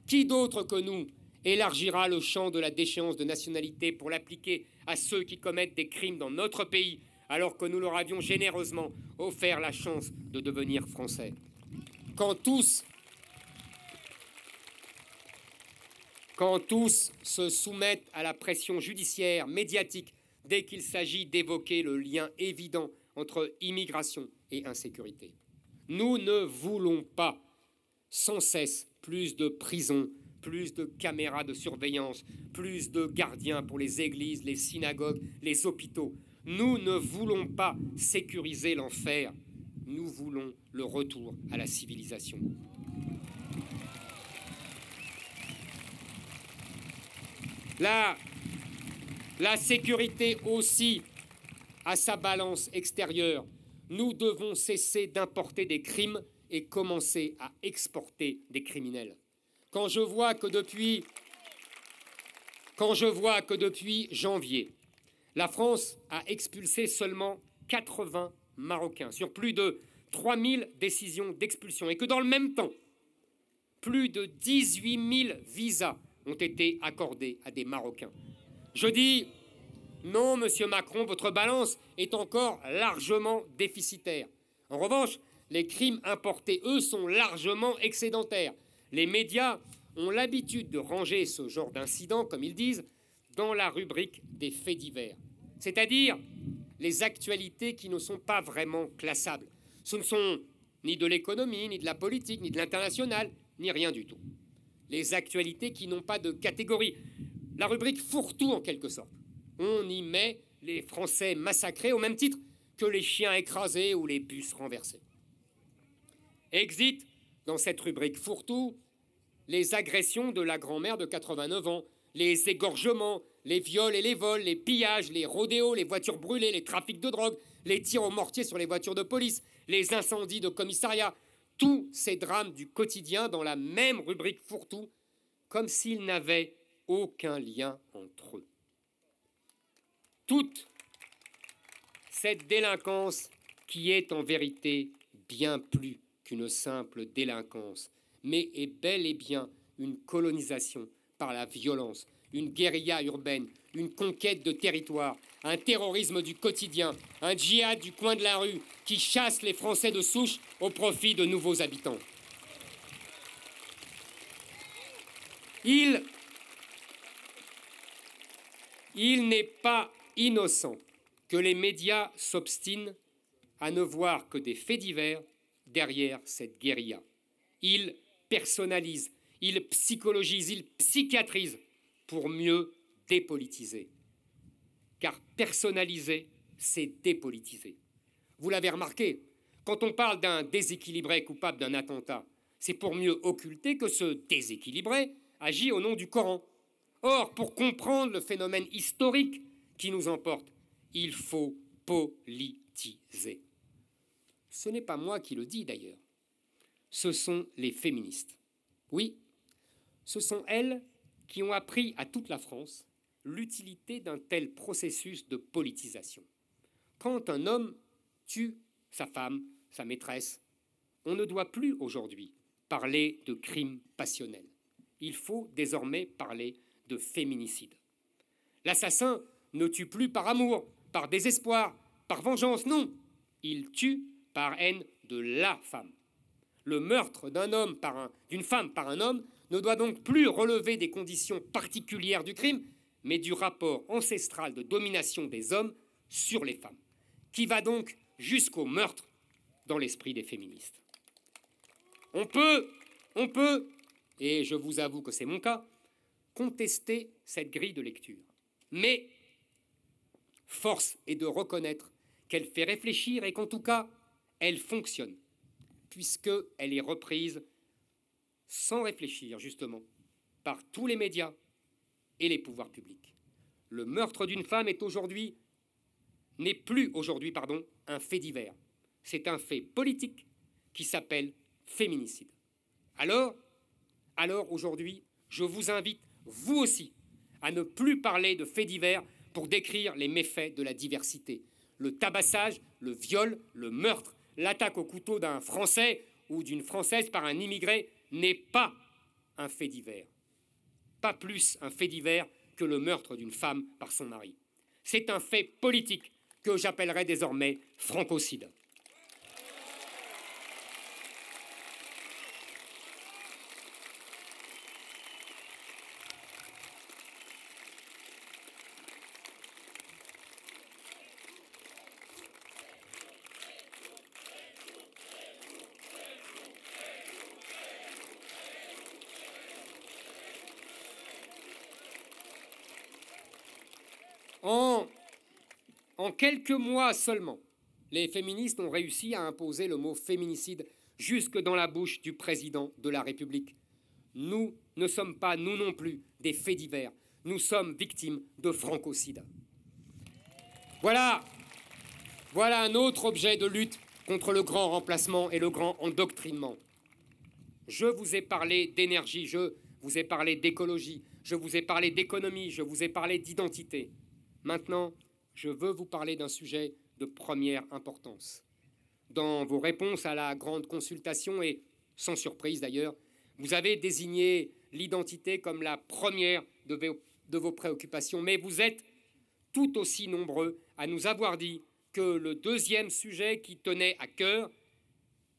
Qui d'autre que nous élargira le champ de la déchéance de nationalité pour l'appliquer à ceux qui commettent des crimes dans notre pays, alors que nous leur avions généreusement offert la chance de devenir français? Quand tous se soumettent à la pression judiciaire, médiatique, dès qu'il s'agit d'évoquer le lien évident entre immigration et insécurité. Nous ne voulons pas sans cesse plus de prisons, plus de caméras de surveillance, plus de gardiens pour les églises, les synagogues, les hôpitaux. Nous ne voulons pas sécuriser l'enfer. Nous voulons le retour à la civilisation. La sécurité aussi a sa balance extérieure. Nous devons cesser d'importer des crimes et commencer à exporter des criminels. Quand je vois que depuis janvier, la France a expulsé seulement 80 Marocains sur plus de 3000 décisions d'expulsion et que dans le même temps, plus de 18 000 visas ont été accordés à des Marocains. Je dis non, Monsieur Macron, votre balance est encore largement déficitaire. En revanche, les crimes importés, eux, sont largement excédentaires. Les médias ont l'habitude de ranger ce genre d'incidents, comme ils disent, dans la rubrique des faits divers, c'est-à-dire les actualités qui ne sont pas vraiment classables. Ce ne sont ni de l'économie, ni de la politique, ni de l'international, ni rien du tout. Les actualités qui n'ont pas de catégorie. La rubrique fourre-tout, en quelque sorte. On y met les Français massacrés au même titre que les chiens écrasés ou les bus renversés. Exit, dans cette rubrique fourre-tout, les agressions de la grand-mère de 89 ans, les égorgements, les viols et les vols, les pillages, les rodéos, les voitures brûlées, les trafics de drogue, les tirs au mortier sur les voitures de police, les incendies de commissariat, tous ces drames du quotidien dans la même rubrique fourre-tout, comme s'ils n'avaient aucun lien entre eux. Toute cette délinquance qui est en vérité bien plus qu'une simple délinquance, mais est bel et bien une colonisation par la violence, une guérilla urbaine, une conquête de territoire, un terrorisme du quotidien, un djihad du coin de la rue qui chasse les Français de souche au profit de nouveaux habitants. Il n'est pas innocent que les médias s'obstinent à ne voir que des faits divers derrière cette guérilla. Ils personnalisent, ils psychologisent, ils psychiatrisent pour mieux dépolitiser. Car personnaliser, c'est dépolitiser. Vous l'avez remarqué, quand on parle d'un déséquilibré coupable d'un attentat, c'est pour mieux occulter que ce déséquilibré agit au nom du Coran. Or, pour comprendre le phénomène historique qui nous emporte, il faut politiser. Ce n'est pas moi qui le dis d'ailleurs. Ce sont les féministes. Oui, ce sont elles qui ont appris à toute la France l'utilité d'un tel processus de politisation. Quand un homme tue sa femme, sa maîtresse, on ne doit plus aujourd'hui parler de crimes passionnels. Il faut désormais parler de féminicide. L'assassin ne tue plus par amour, par désespoir, par vengeance, non. Il tue par haine de la femme. Le meurtre d'une femme par un homme ne doit donc plus relever des conditions particulières du crime, mais du rapport ancestral de domination des hommes sur les femmes, qui va donc jusqu'au meurtre dans l'esprit des féministes. On peut, et je vous avoue que c'est mon cas, contester cette grille de lecture. Mais force est de reconnaître qu'elle fait réfléchir et qu'en tout cas, elle fonctionne, puisqu'elle est reprise sans réfléchir, justement, par tous les médias et les pouvoirs publics. Le meurtre d'une femme n'est plus aujourd'hui un fait divers. C'est un fait politique qui s'appelle féminicide. Alors aujourd'hui, je vous invite, vous aussi, à ne plus parler de faits divers pour décrire les méfaits de la diversité. Le tabassage, le viol, le meurtre, l'attaque au couteau d'un Français ou d'une Française par un immigré n'est pas un fait divers. Pas plus un fait divers que le meurtre d'une femme par son mari. C'est un fait politique que j'appellerai désormais francocide. En quelques mois seulement, les féministes ont réussi à imposer le mot féminicide jusque dans la bouche du président de la République. Nous ne sommes pas, nous non plus, des faits divers. Nous sommes victimes de francocide. Voilà un autre objet de lutte contre le grand remplacement et le grand endoctrinement. Je vous ai parlé d'énergie, je vous ai parlé d'écologie, je vous ai parlé d'économie, je vous ai parlé d'identité. Maintenant, je veux vous parler d'un sujet de première importance. Dans vos réponses à la grande consultation, et sans surprise d'ailleurs, vous avez désigné l'identité comme la première de vos préoccupations, mais vous êtes tout aussi nombreux à nous avoir dit que le deuxième sujet qui tenait à cœur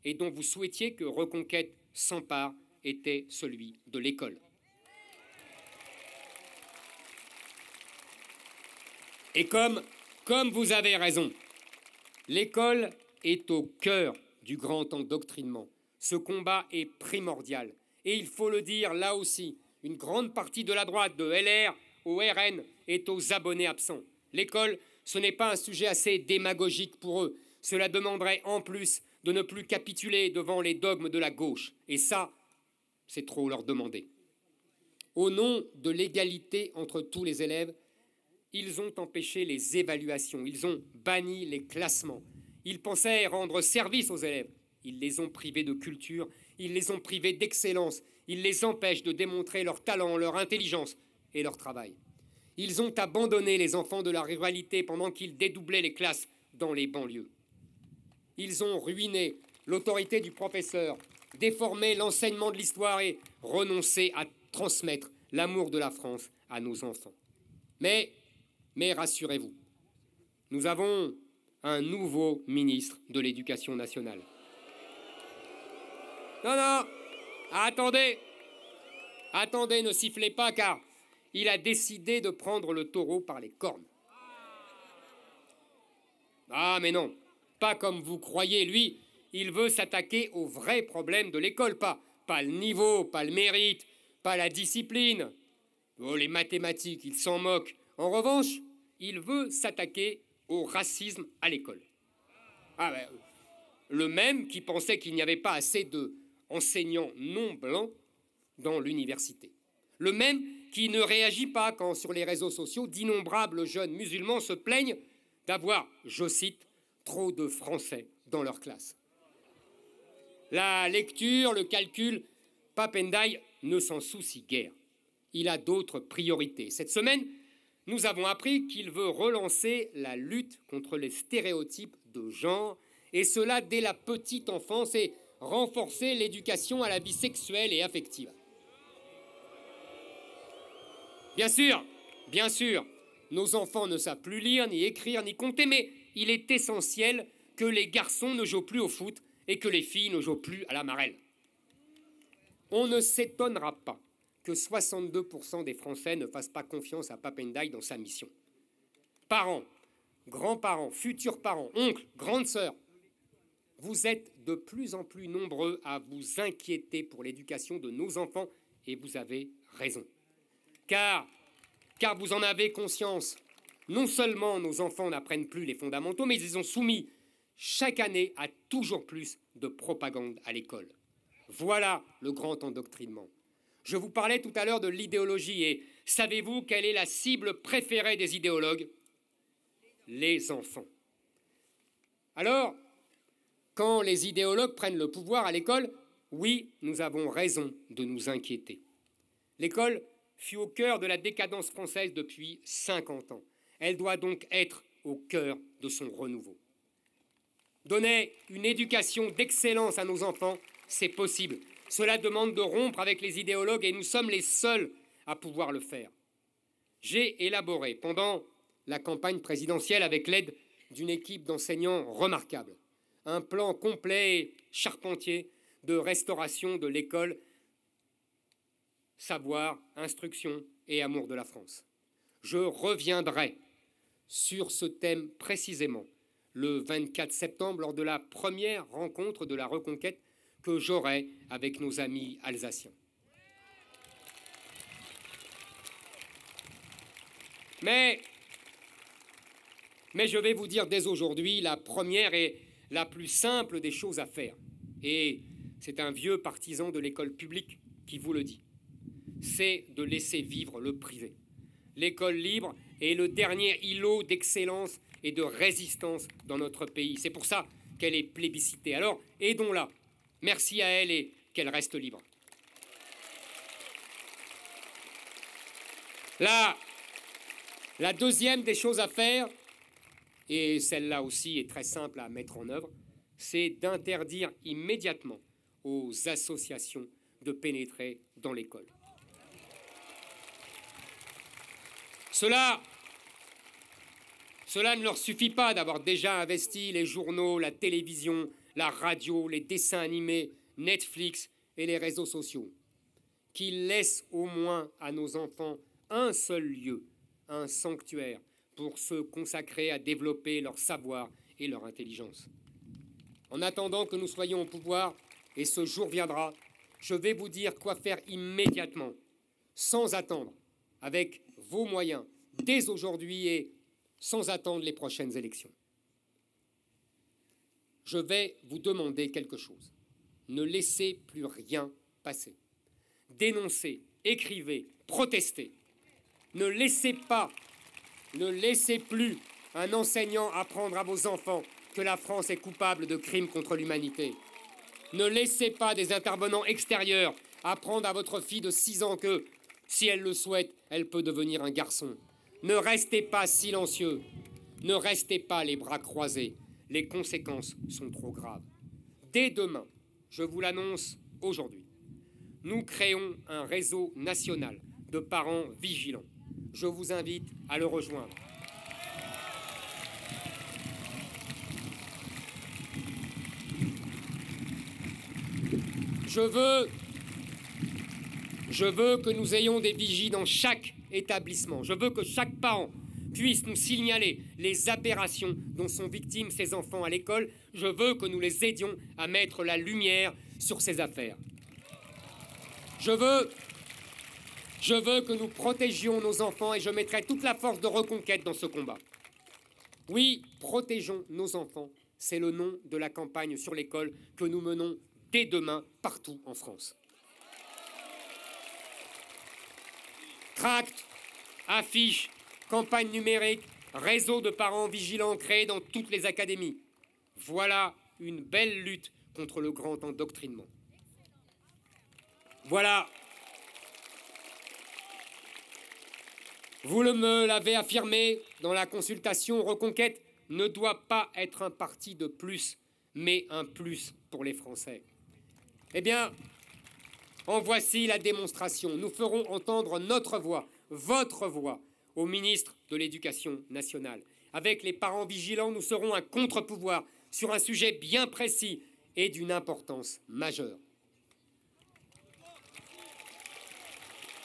et dont vous souhaitiez que Reconquête s'empare était celui de l'école. Et comme vous avez raison, l'école est au cœur du grand endoctrinement. Ce combat est primordial. Et il faut le dire, là aussi, une grande partie de la droite, de LR au RN, est aux abonnés absents. L'école, ce n'est pas un sujet assez démagogique pour eux. Cela demanderait en plus de ne plus capituler devant les dogmes de la gauche. Et ça, c'est trop leur demander. Au nom de l'égalité entre tous les élèves, ils ont empêché les évaluations, ils ont banni les classements. Ils pensaient rendre service aux élèves. Ils les ont privés de culture, ils les ont privés d'excellence, ils les empêchent de démontrer leur talent, leur intelligence et leur travail. Ils ont abandonné les enfants de la ruralité pendant qu'ils dédoublaient les classes dans les banlieues. Ils ont ruiné l'autorité du professeur, déformé l'enseignement de l'histoire et renoncé à transmettre l'amour de la France à nos enfants. Mais rassurez-vous, nous avons un nouveau ministre de l'Éducation nationale. Non, attendez, ne sifflez pas, car il a décidé de prendre le taureau par les cornes. Ah, mais non, pas comme vous croyez, lui, il veut s'attaquer aux vrais problèmes de l'école, pas le niveau, pas le mérite, pas la discipline. Oh, les mathématiques, il s'en moque. En revanche, il veut s'attaquer au racisme à l'école. Ah ben, le même qui pensait qu'il n'y avait pas assez d'enseignants non blancs dans l'université. Le même qui ne réagit pas quand, sur les réseaux sociaux, d'innombrables jeunes musulmans se plaignent d'avoir, je cite, trop de Français dans leur classe. La lecture, le calcul, Pap Ndiaye ne s'en soucie guère. Il a d'autres priorités. Cette semaine, nous avons appris qu'il veut relancer la lutte contre les stéréotypes de genre, et cela dès la petite enfance, et renforcer l'éducation à la vie sexuelle et affective. Bien sûr, nos enfants ne savent plus lire, ni écrire, ni compter, mais il est essentiel que les garçons ne jouent plus au foot et que les filles ne jouent plus à la marelle. On ne s'étonnera pas que 62% des Français ne fassent pas confiance à Pap Ndiaye dans sa mission. Parents, grands-parents, futurs parents, oncles, grandes sœurs, vous êtes de plus en plus nombreux à vous inquiéter pour l'éducation de nos enfants, et vous avez raison. Car vous en avez conscience, non seulement nos enfants n'apprennent plus les fondamentaux, mais ils sont soumis chaque année à toujours plus de propagande à l'école. Voilà le grand endoctrinement. Je vous parlais tout à l'heure de l'idéologie, et savez-vous quelle est la cible préférée des idéologues? Les enfants. Alors, quand les idéologues prennent le pouvoir à l'école, oui, nous avons raison de nous inquiéter. L'école fut au cœur de la décadence française depuis 50 ans. Elle doit donc être au cœur de son renouveau. Donner une éducation d'excellence à nos enfants, c'est possible. Cela demande de rompre avec les idéologues et nous sommes les seuls à pouvoir le faire. J'ai élaboré pendant la campagne présidentielle, avec l'aide d'une équipe d'enseignants remarquables, un plan complet et charpentier de restauration de l'école, savoir, instruction et amour de la France. Je reviendrai sur ce thème précisément le 24 septembre lors de la première rencontre de la reconquête que j'aurai avec nos amis alsaciens. Mais je vais vous dire dès aujourd'hui la première et la plus simple des choses à faire. Et c'est un vieux partisan de l'école publique qui vous le dit. C'est de laisser vivre le privé. L'école libre est le dernier îlot d'excellence et de résistance dans notre pays. C'est pour ça qu'elle est plébiscitée. Alors, aidons-la. Merci à elle et qu'elle reste libre. La deuxième des choses à faire, et celle-là aussi est très simple à mettre en œuvre, c'est d'interdire immédiatement aux associations de pénétrer dans l'école. Cela ne leur suffit pas d'avoir déjà investi les journaux, la télévision, la radio, les dessins animés, Netflix et les réseaux sociaux. Qu'ils laissent au moins à nos enfants un seul lieu, un sanctuaire, pour se consacrer à développer leur savoir et leur intelligence. En attendant que nous soyons au pouvoir, et ce jour viendra, je vais vous dire quoi faire immédiatement, sans attendre, avec vos moyens, dès aujourd'hui et sans attendre les prochaines élections. Je vais vous demander quelque chose. Ne laissez plus rien passer. Dénoncez, écrivez, protestez. Ne laissez plus un enseignant apprendre à vos enfants que la France est coupable de crimes contre l'humanité. Ne laissez pas des intervenants extérieurs apprendre à votre fille de 6 ans que, si elle le souhaite, elle peut devenir un garçon. Ne restez pas silencieux. Ne restez pas les bras croisés. Les conséquences sont trop graves. Dès demain, je vous l'annonce aujourd'hui, nous créons un réseau national de parents vigilants. Je vous invite à le rejoindre. Je veux que nous ayons des vigies dans chaque établissement. Je veux que chaque parent puisse nous signaler les aberrations dont sont victimes ces enfants à l'école. Je veux que nous les aidions à mettre la lumière sur ces affaires. Je veux que nous protégions nos enfants et je mettrai toute la force de reconquête dans ce combat. Oui, protégeons nos enfants, c'est le nom de la campagne sur l'école que nous menons dès demain partout en France. Tracts, affiches, campagnes numériques, réseaux de parents vigilants créés dans toutes les académies. Voilà une belle lutte contre le grand endoctrinement. Voilà. Vous me l'avez affirmé dans la consultation, Reconquête ne doit pas être un parti de plus, mais un plus pour les Français. Eh bien, en voici la démonstration. Nous ferons entendre notre voix, votre voix, au ministre de l'Éducation nationale. Avec les parents vigilants, nous serons un contre-pouvoir sur un sujet bien précis et d'une importance majeure.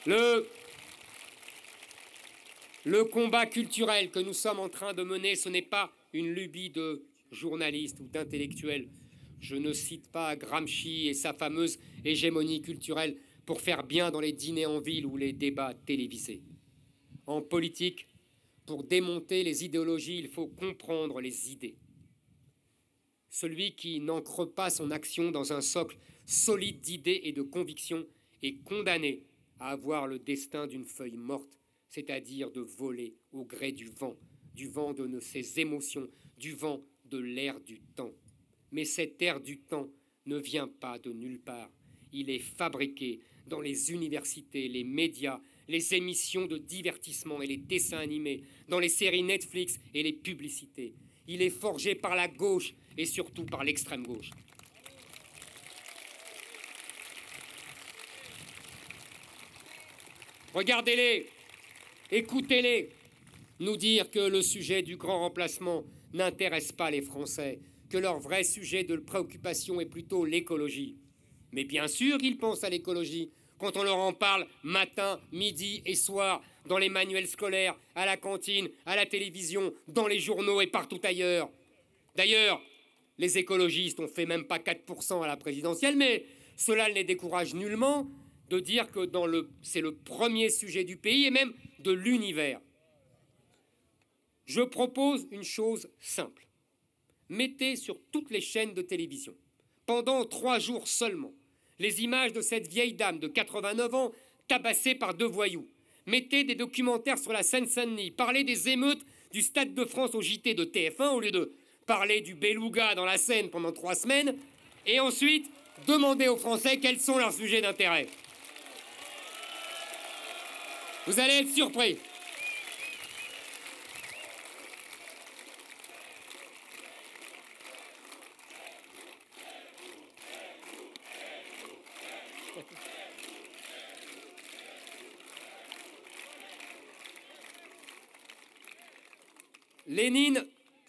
Le combat culturel que nous sommes en train de mener, ce n'est pas une lubie de journalistes ou d'intellectuels. Je ne cite pas Gramsci et sa fameuse hégémonie culturelle pour faire bien dans les dîners en ville ou les débats télévisés. En politique, pour démonter les idéologies, il faut comprendre les idées. Celui qui n'ancre pas son action dans un socle solide d'idées et de convictions est condamné à avoir le destin d'une feuille morte, c'est-à-dire de voler au gré du vent de ses émotions, du vent de l'air du temps. Mais cet air du temps ne vient pas de nulle part. Il est fabriqué dans les universités, les médias, les émissions de divertissement et les dessins animés, dans les séries Netflix et les publicités. Il est forgé par la gauche et surtout par l'extrême gauche. Regardez-les, écoutez-les, nous dire que le sujet du grand remplacement n'intéresse pas les Français, que leur vrai sujet de préoccupation est plutôt l'écologie. Mais bien sûr qu'ils pensent à l'écologie quand on leur en parle matin, midi et soir, dans les manuels scolaires, à la cantine, à la télévision, dans les journaux et partout ailleurs. D'ailleurs, les écologistes ont fait même pas 4% à la présidentielle, mais cela ne les décourage nullement de dire que c'est le premier sujet du pays et même de l'univers. Je propose une chose simple. Mettez sur toutes les chaînes de télévision, pendant 3 jours seulement, les images de cette vieille dame de 89 ans tabassée par 2 voyous. Mettez des documentaires sur la Seine-Saint-Denis, parlez des émeutes du Stade de France au JT de TF1 au lieu de parler du beluga dans la Seine pendant 3 semaines, et ensuite demandez aux Français quels sont leurs sujets d'intérêt. Vous allez être surpris.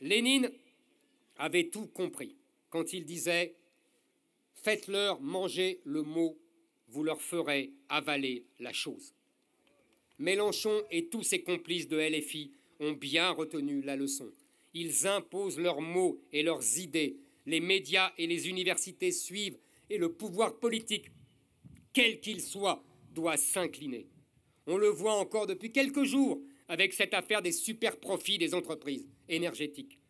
Lénine avait tout compris quand il disait « Faites-leur manger le mot, vous leur ferez avaler la chose ». Mélenchon et tous ses complices de LFI ont bien retenu la leçon. Ils imposent leurs mots et leurs idées. Les médias et les universités suivent et le pouvoir politique, quel qu'il soit, doit s'incliner. On le voit encore depuis quelques jours avec cette affaire des super profits des entreprises énergétiques.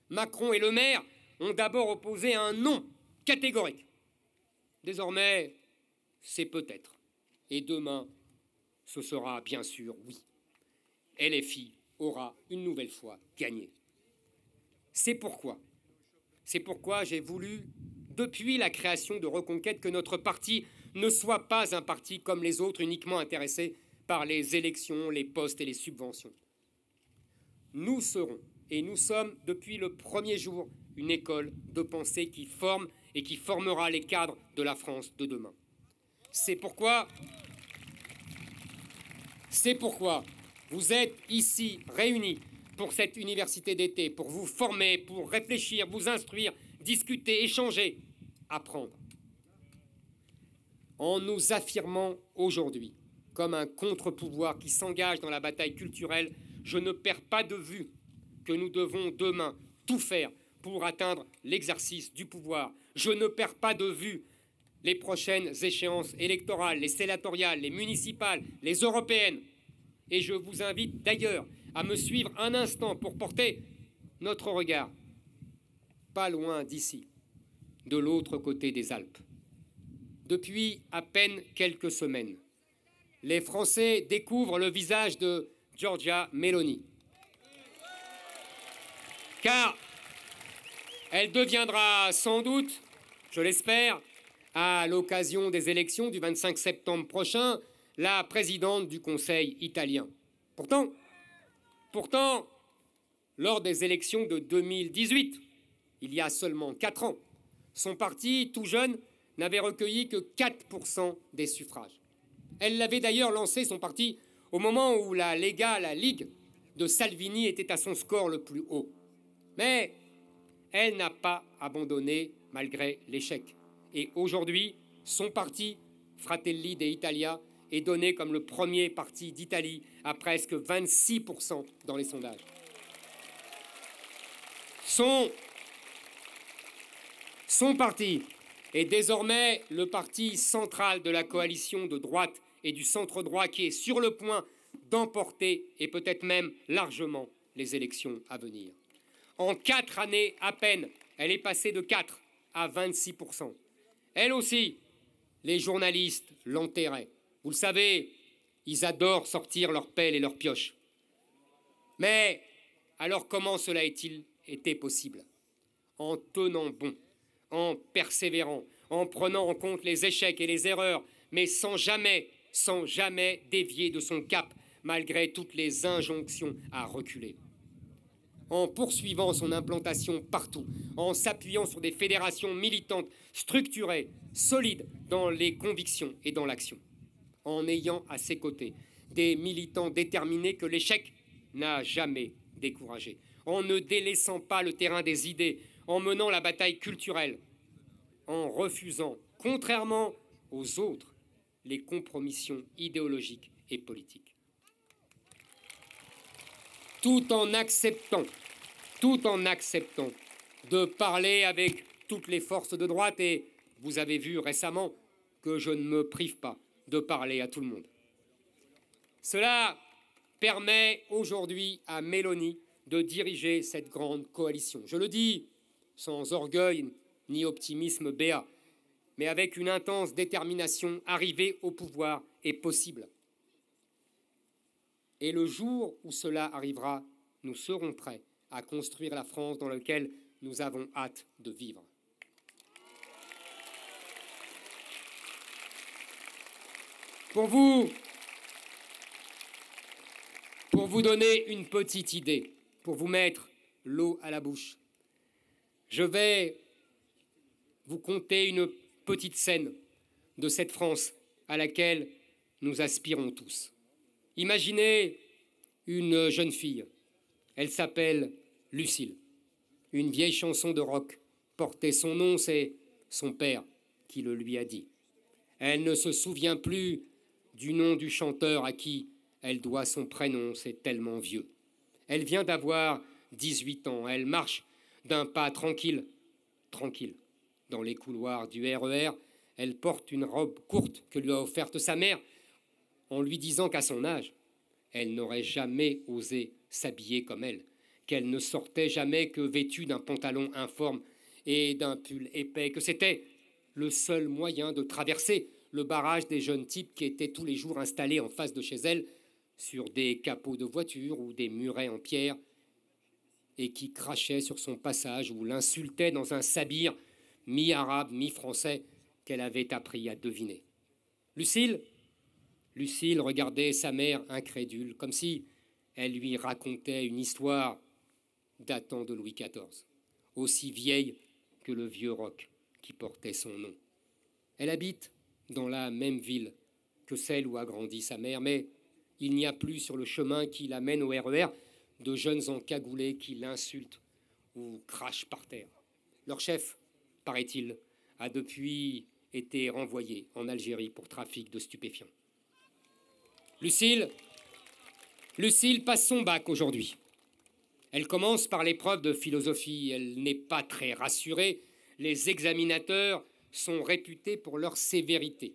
Macron et Le Maire ont d'abord opposé un non catégorique. Désormais, c'est peut-être. Et demain, ce sera bien sûr oui. LFI aura une nouvelle fois gagné. C'est pourquoi j'ai voulu, depuis la création de Reconquête, que notre parti ne soit pas un parti comme les autres uniquement intéressé par les élections, les postes et les subventions. Nous serons, et nous sommes depuis le premier jour, une école de pensée qui forme et qui formera les cadres de la France de demain. C'est pourquoi vous êtes ici réunis pour cette université d'été, pour vous former, pour réfléchir, vous instruire, discuter, échanger, apprendre. En nous affirmant aujourd'hui comme un contre-pouvoir qui s'engage dans la bataille culturelle, je ne perds pas de vue que nous devons demain tout faire pour atteindre l'exercice du pouvoir. Je ne perds pas de vue les prochaines échéances électorales, les sénatoriales, les municipales, les européennes. Et je vous invite d'ailleurs à me suivre un instant pour porter notre regard pas loin d'ici, de l'autre côté des Alpes. Depuis à peine quelques semaines, les Français découvrent le visage de Giorgia Meloni. Car elle deviendra sans doute, je l'espère, à l'occasion des élections du 25 septembre prochain, la présidente du Conseil italien. Pourtant, lors des élections de 2018, il y a seulement 4 ans, son parti, tout jeune, n'avait recueilli que 4% des suffrages. Elle l'avait d'ailleurs lancé, son parti, au moment où la Lega, la Ligue de Salvini, était à son score le plus haut. Mais elle n'a pas abandonné malgré l'échec. Et aujourd'hui, son parti, Fratelli d'Italia, est donné comme le premier parti d'Italie à presque 26% dans les sondages. Son parti est désormais le parti central de la coalition de droite et du centre-droit qui est sur le point d'emporter, et peut-être même largement, les élections à venir. En 4 années à peine, elle est passée de 4 à 26%. Elle aussi, les journalistes l'enterraient. Vous le savez, ils adorent sortir leur pelle et leur pioche. Mais alors comment cela a-t-il été possible? En tenant bon, en persévérant, en prenant en compte les échecs et les erreurs, mais sans jamais dévier de son cap, malgré toutes les injonctions à reculer. En poursuivant son implantation partout, en s'appuyant sur des fédérations militantes, structurées, solides dans les convictions et dans l'action. En ayant à ses côtés des militants déterminés que l'échec n'a jamais découragés. En ne délaissant pas le terrain des idées, en menant la bataille culturelle, en refusant, contrairement aux autres, les compromissions idéologiques et politiques. Tout en acceptant de parler avec toutes les forces de droite, et vous avez vu récemment que je ne me prive pas de parler à tout le monde. Cela permet aujourd'hui à Mélanie de diriger cette grande coalition. Je le dis sans orgueil ni optimisme béat, mais avec une intense détermination, arriver au pouvoir est possible. Et le jour où cela arrivera, nous serons prêts à construire la France dans laquelle nous avons hâte de vivre. Pour vous donner une petite idée, pour vous mettre l'eau à la bouche, je vais vous conter une petite scène de cette France à laquelle nous aspirons tous. Imaginez une jeune fille, elle s'appelle Lucille. Une vieille chanson de rock portait son nom, c'est son père qui le lui a dit. Elle ne se souvient plus du nom du chanteur à qui elle doit son prénom, c'est tellement vieux. Elle vient d'avoir 18 ans, elle marche d'un pas tranquille, dans les couloirs du RER. Elle porte une robe courte que lui a offerte sa mère en lui disant qu'à son âge, elle n'aurait jamais osé s'habiller comme elle, qu'elle ne sortait jamais que vêtue d'un pantalon informe et d'un pull épais, que c'était le seul moyen de traverser le barrage des jeunes types qui étaient tous les jours installés en face de chez elle sur des capots de voitures ou des murets en pierre et qui crachaient sur son passage ou l'insultaient dans un sabir mi-arabe, mi-français qu'elle avait appris à deviner. Lucille regardait sa mère incrédule, comme si elle lui racontait une histoire datant de Louis XIV, aussi vieille que le vieux roc qui portait son nom. Elle habite dans la même ville que celle où a grandi sa mère, mais il n'y a plus sur le chemin qui l'amène au RER de jeunes encagoulés qui l'insultent ou crachent par terre. Leur chef, paraît-il, a depuis été renvoyé en Algérie pour trafic de stupéfiants. Lucille passe son bac aujourd'hui. Elle commence par l'épreuve de philosophie. Elle n'est pas très rassurée. Les examinateurs sont réputés pour leur sévérité.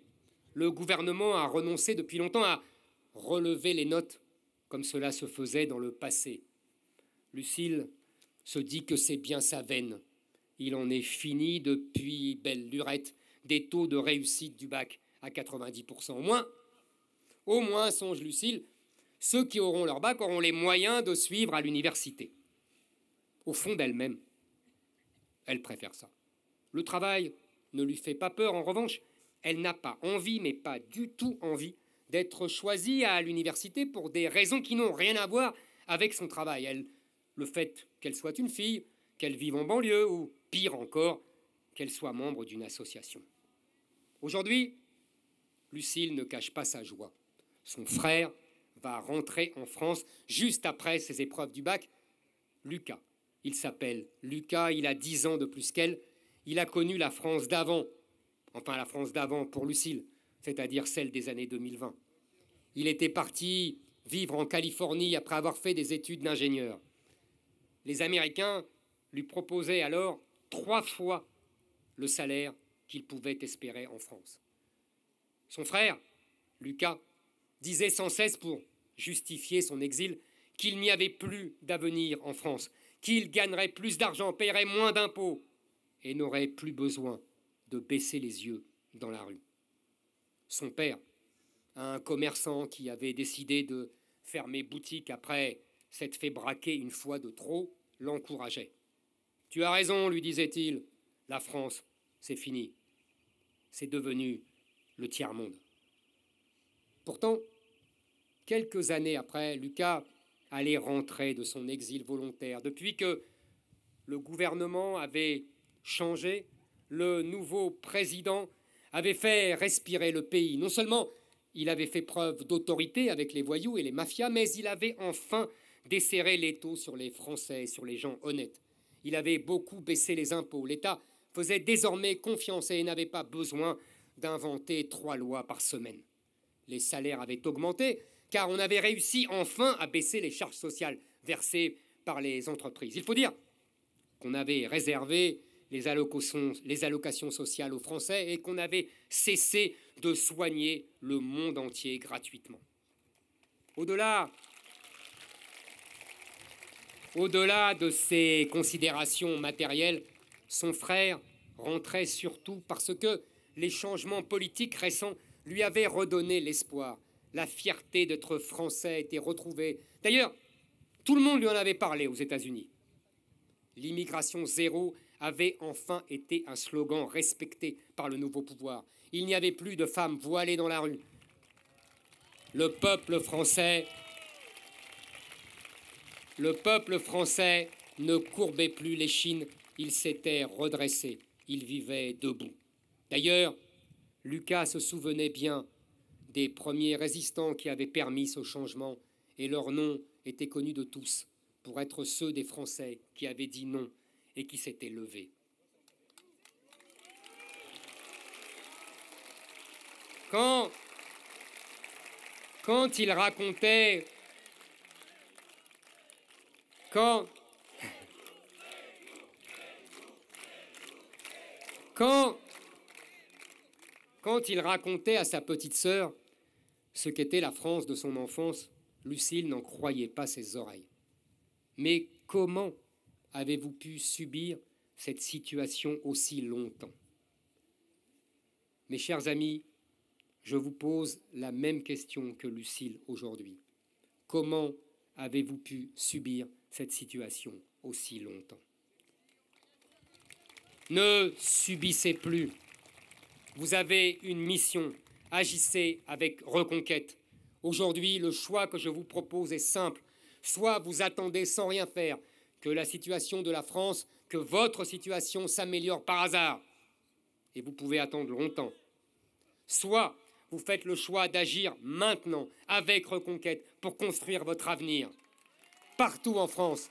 Le gouvernement a renoncé depuis longtemps à relever les notes comme cela se faisait dans le passé. Lucille se dit que c'est bien sa veine. Il en est fini depuis belle lurette des taux de réussite du bac à 90%. Au moins, songe Lucille, ceux qui auront leur bac auront les moyens de suivre à l'université. Au fond d'elle-même, elle préfère ça. Le travail ne lui fait pas peur. En revanche, elle n'a pas envie, mais pas du tout envie, d'être choisie à l'université pour des raisons qui n'ont rien à voir avec son travail. Le fait qu'elle soit une fille, qu'elle vive en banlieue, ou pire encore, qu'elle soit membre d'une association. Aujourd'hui, Lucille ne cache pas sa joie. Son frère va rentrer en France juste après ses épreuves du bac. Lucas, il s'appelle Lucas, il a 10 ans de plus qu'elle. Il a connu la France d'avant, enfin la France d'avant pour Lucille, c'est-à-dire celle des années 2020. Il était parti vivre en Californie après avoir fait des études d'ingénieur. Les Américains lui proposaient alors 3 fois le salaire qu'il pouvait espérer en France. Son frère, Lucas, disait sans cesse pour justifier son exil qu'il n'y avait plus d'avenir en France, qu'il gagnerait plus d'argent, paierait moins d'impôts et n'aurait plus besoin de baisser les yeux dans la rue. Son père, un commerçant qui avait décidé de fermer boutique après s'être fait braquer une fois de trop, l'encourageait. « Tu as raison, lui disait-il, la France, c'est fini. C'est devenu le tiers-monde. » Pourtant, quelques années après, Lucas allait rentrer de son exil volontaire. Depuis que le gouvernement avait changé, le nouveau président avait fait respirer le pays. Non seulement il avait fait preuve d'autorité avec les voyous et les mafias, mais il avait enfin desserré l'étau sur les Français, sur les gens honnêtes. Il avait beaucoup baissé les impôts. L'État faisait désormais confiance et n'avait pas besoin d'inventer 3 lois par semaine. Les salaires avaient augmenté, car on avait réussi enfin à baisser les charges sociales versées par les entreprises. Il faut dire qu'on avait réservé les allocations sociales aux Français et qu'on avait cessé de soigner le monde entier gratuitement. Au-delà de ces considérations matérielles, son frère rentrait surtout parce que les changements politiques récents lui avaient redonné l'espoir. La fierté d'être français était retrouvée. D'ailleurs, tout le monde lui en avait parlé aux États-Unis. L'immigration zéro avait enfin été un slogan respecté par le nouveau pouvoir. Il n'y avait plus de femmes voilées dans la rue. Le peuple français ne courbait plus l'échine, il s'était redressé, il vivait debout. D'ailleurs, Lucas se souvenait bien des premiers résistants qui avaient permis ce changement, et leurs noms étaient connus de tous pour être ceux des Français qui avaient dit non et qui s'étaient levés. Quand il racontait à sa petite sœur ce qu'était la France de son enfance, Lucile n'en croyait pas ses oreilles. Mais comment avez-vous pu subir cette situation aussi longtemps? Mes chers amis, je vous pose la même question que Lucile aujourd'hui. Comment avez-vous pu subir cette situation aussi longtemps? Ne subissez plus. Vous avez une mission. Agissez avec reconquête. Aujourd'hui, le choix que je vous propose est simple. Soit vous attendez sans rien faire que la situation de la France, que votre situation s'améliore par hasard, et vous pouvez attendre longtemps. Soit vous faites le choix d'agir maintenant, avec reconquête, pour construire votre avenir. Partout en France,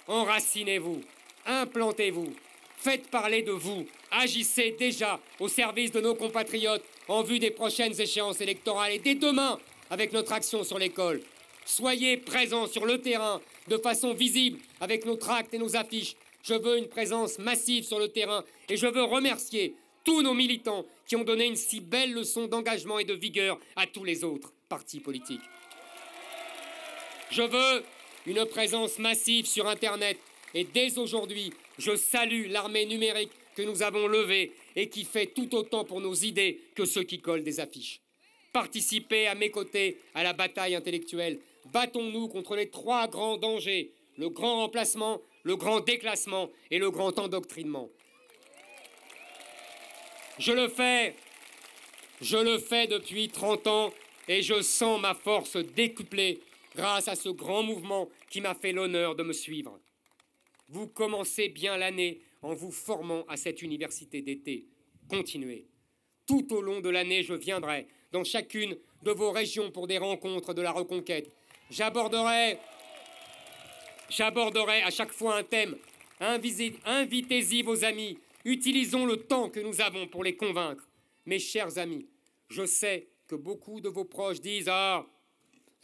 enracinez-vous, implantez-vous, faites parler de vous, agissez déjà au service de nos compatriotes en vue des prochaines échéances électorales et dès demain avec notre action sur l'école. Soyez présents sur le terrain de façon visible avec nos tracts et nos affiches. Je veux une présence massive sur le terrain et je veux remercier tous nos militants qui ont donné une si belle leçon d'engagement et de vigueur à tous les autres partis politiques. Je veux une présence massive sur Internet et dès aujourd'hui, je salue l'armée numérique que nous avons levée et qui fait tout autant pour nos idées que ceux qui collent des affiches. Participez à mes côtés à la bataille intellectuelle. Battons-nous contre les 3 grands dangers, le grand remplacement, le grand déclassement et le grand endoctrinement. Je le fais depuis 30 ans et je sens ma force décuplée grâce à ce grand mouvement qui m'a fait l'honneur de me suivre. Vous commencez bien l'année en vous formant à cette université d'été. Continuez. Tout au long de l'année, je viendrai dans chacune de vos régions pour des rencontres de la reconquête. J'aborderai à chaque fois un thème. Invitez-y vos amis. Utilisons le temps que nous avons pour les convaincre. Mes chers amis, je sais que beaucoup de vos proches disent « Ah,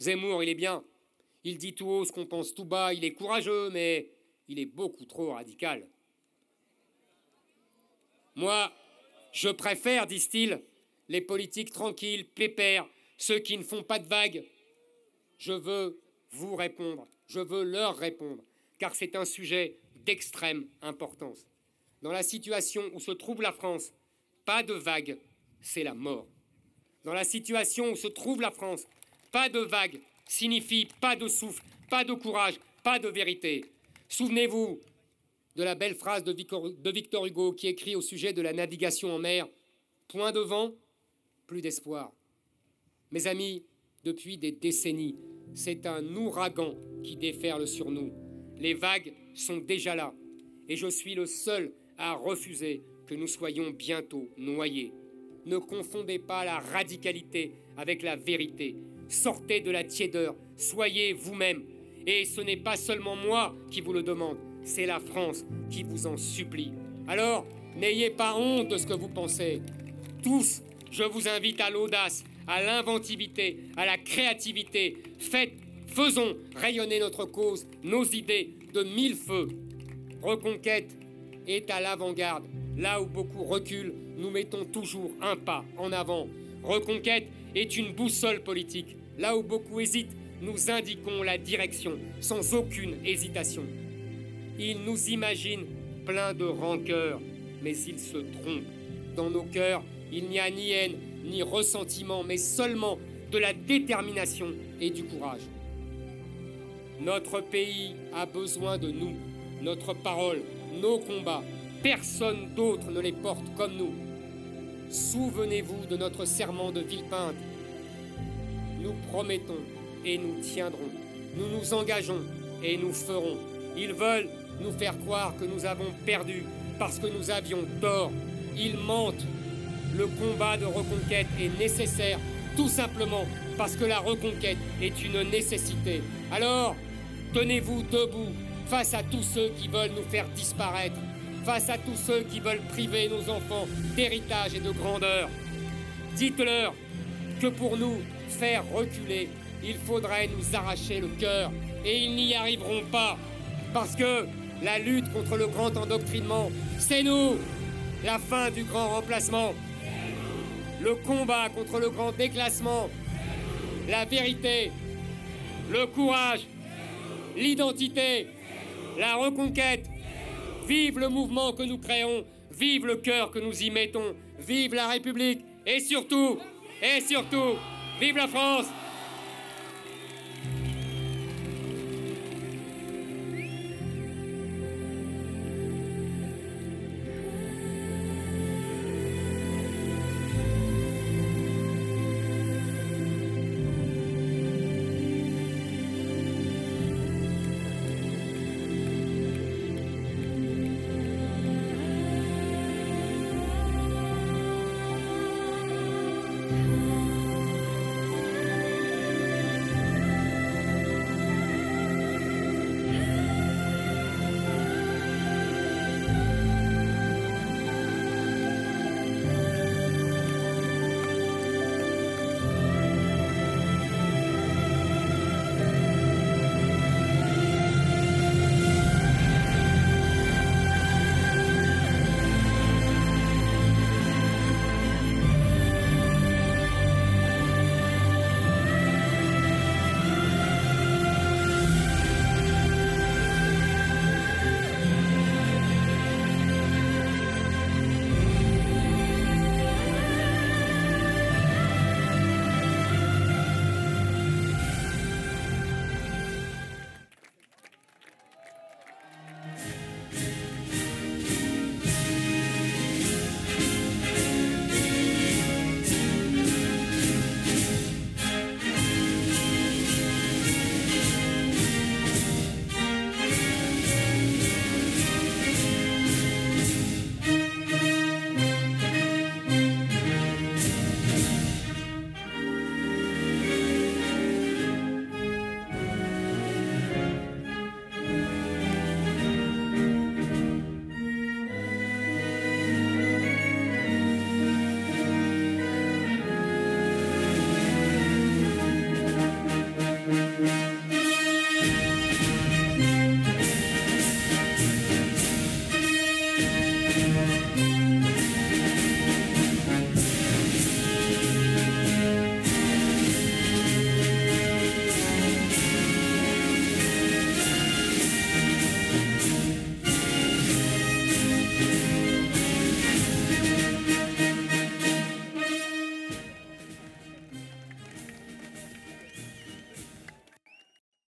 Zemmour, il est bien. Il dit tout haut ce qu'on pense tout bas. Il est courageux, mais il est beaucoup trop radical. » Moi, je préfère, disent-ils, les politiques tranquilles, pépères, ceux qui ne font pas de vagues. Je veux vous répondre, je veux leur répondre, car c'est un sujet d'extrême importance. Dans la situation où se trouve la France, pas de vague, c'est la mort. Dans la situation où se trouve la France, pas de vague signifie pas de souffle, pas de courage, pas de vérité. Souvenez-vous de la belle phrase de Victor Hugo qui écrit au sujet de la navigation en mer. Point de vent, plus d'espoir. Mes amis, depuis des décennies, c'est un ouragan qui déferle sur nous. Les vagues sont déjà là et je suis le seul à refuser que nous soyons bientôt noyés. Ne confondez pas la radicalité avec la vérité. Sortez de la tiédeur, soyez vous-même. Et ce n'est pas seulement moi qui vous le demande, c'est la France qui vous en supplie. Alors, n'ayez pas honte de ce que vous pensez. Tous, je vous invite à l'audace, à l'inventivité, à la créativité. Faisons rayonner notre cause, nos idées de mille feux. Reconquête est à l'avant-garde. Là où beaucoup reculent, nous mettons toujours un pas en avant. Reconquête est une boussole politique. Là où beaucoup hésitent, nous indiquons la direction sans aucune hésitation. Ils nous imaginent pleins de rancœur, mais ils se trompent. Dans nos cœurs, il n'y a ni haine, ni ressentiment, mais seulement de la détermination et du courage. Notre pays a besoin de nous, notre parole, nos combats. Personne d'autre ne les porte comme nous. Souvenez-vous de notre serment de Villepinte. Nous promettons et nous tiendrons. Nous nous engageons et nous ferons. Ils veulent nous faire croire que nous avons perdu parce que nous avions tort. Ils mentent. Le combat de reconquête est nécessaire, tout simplement parce que la reconquête est une nécessité. Alors, tenez-vous debout face à tous ceux qui veulent nous faire disparaître, face à tous ceux qui veulent priver nos enfants d'héritage et de grandeur. Dites-leur que pour nous faire reculer, il faudrait nous arracher le cœur. Et ils n'y arriveront pas, parce que la lutte contre le grand endoctrinement, c'est nous. La fin du grand remplacement, le combat contre le grand déclassement, la vérité, le courage, l'identité, la reconquête. Vive le mouvement que nous créons, vive le cœur que nous y mettons, vive la République et surtout, vive la France.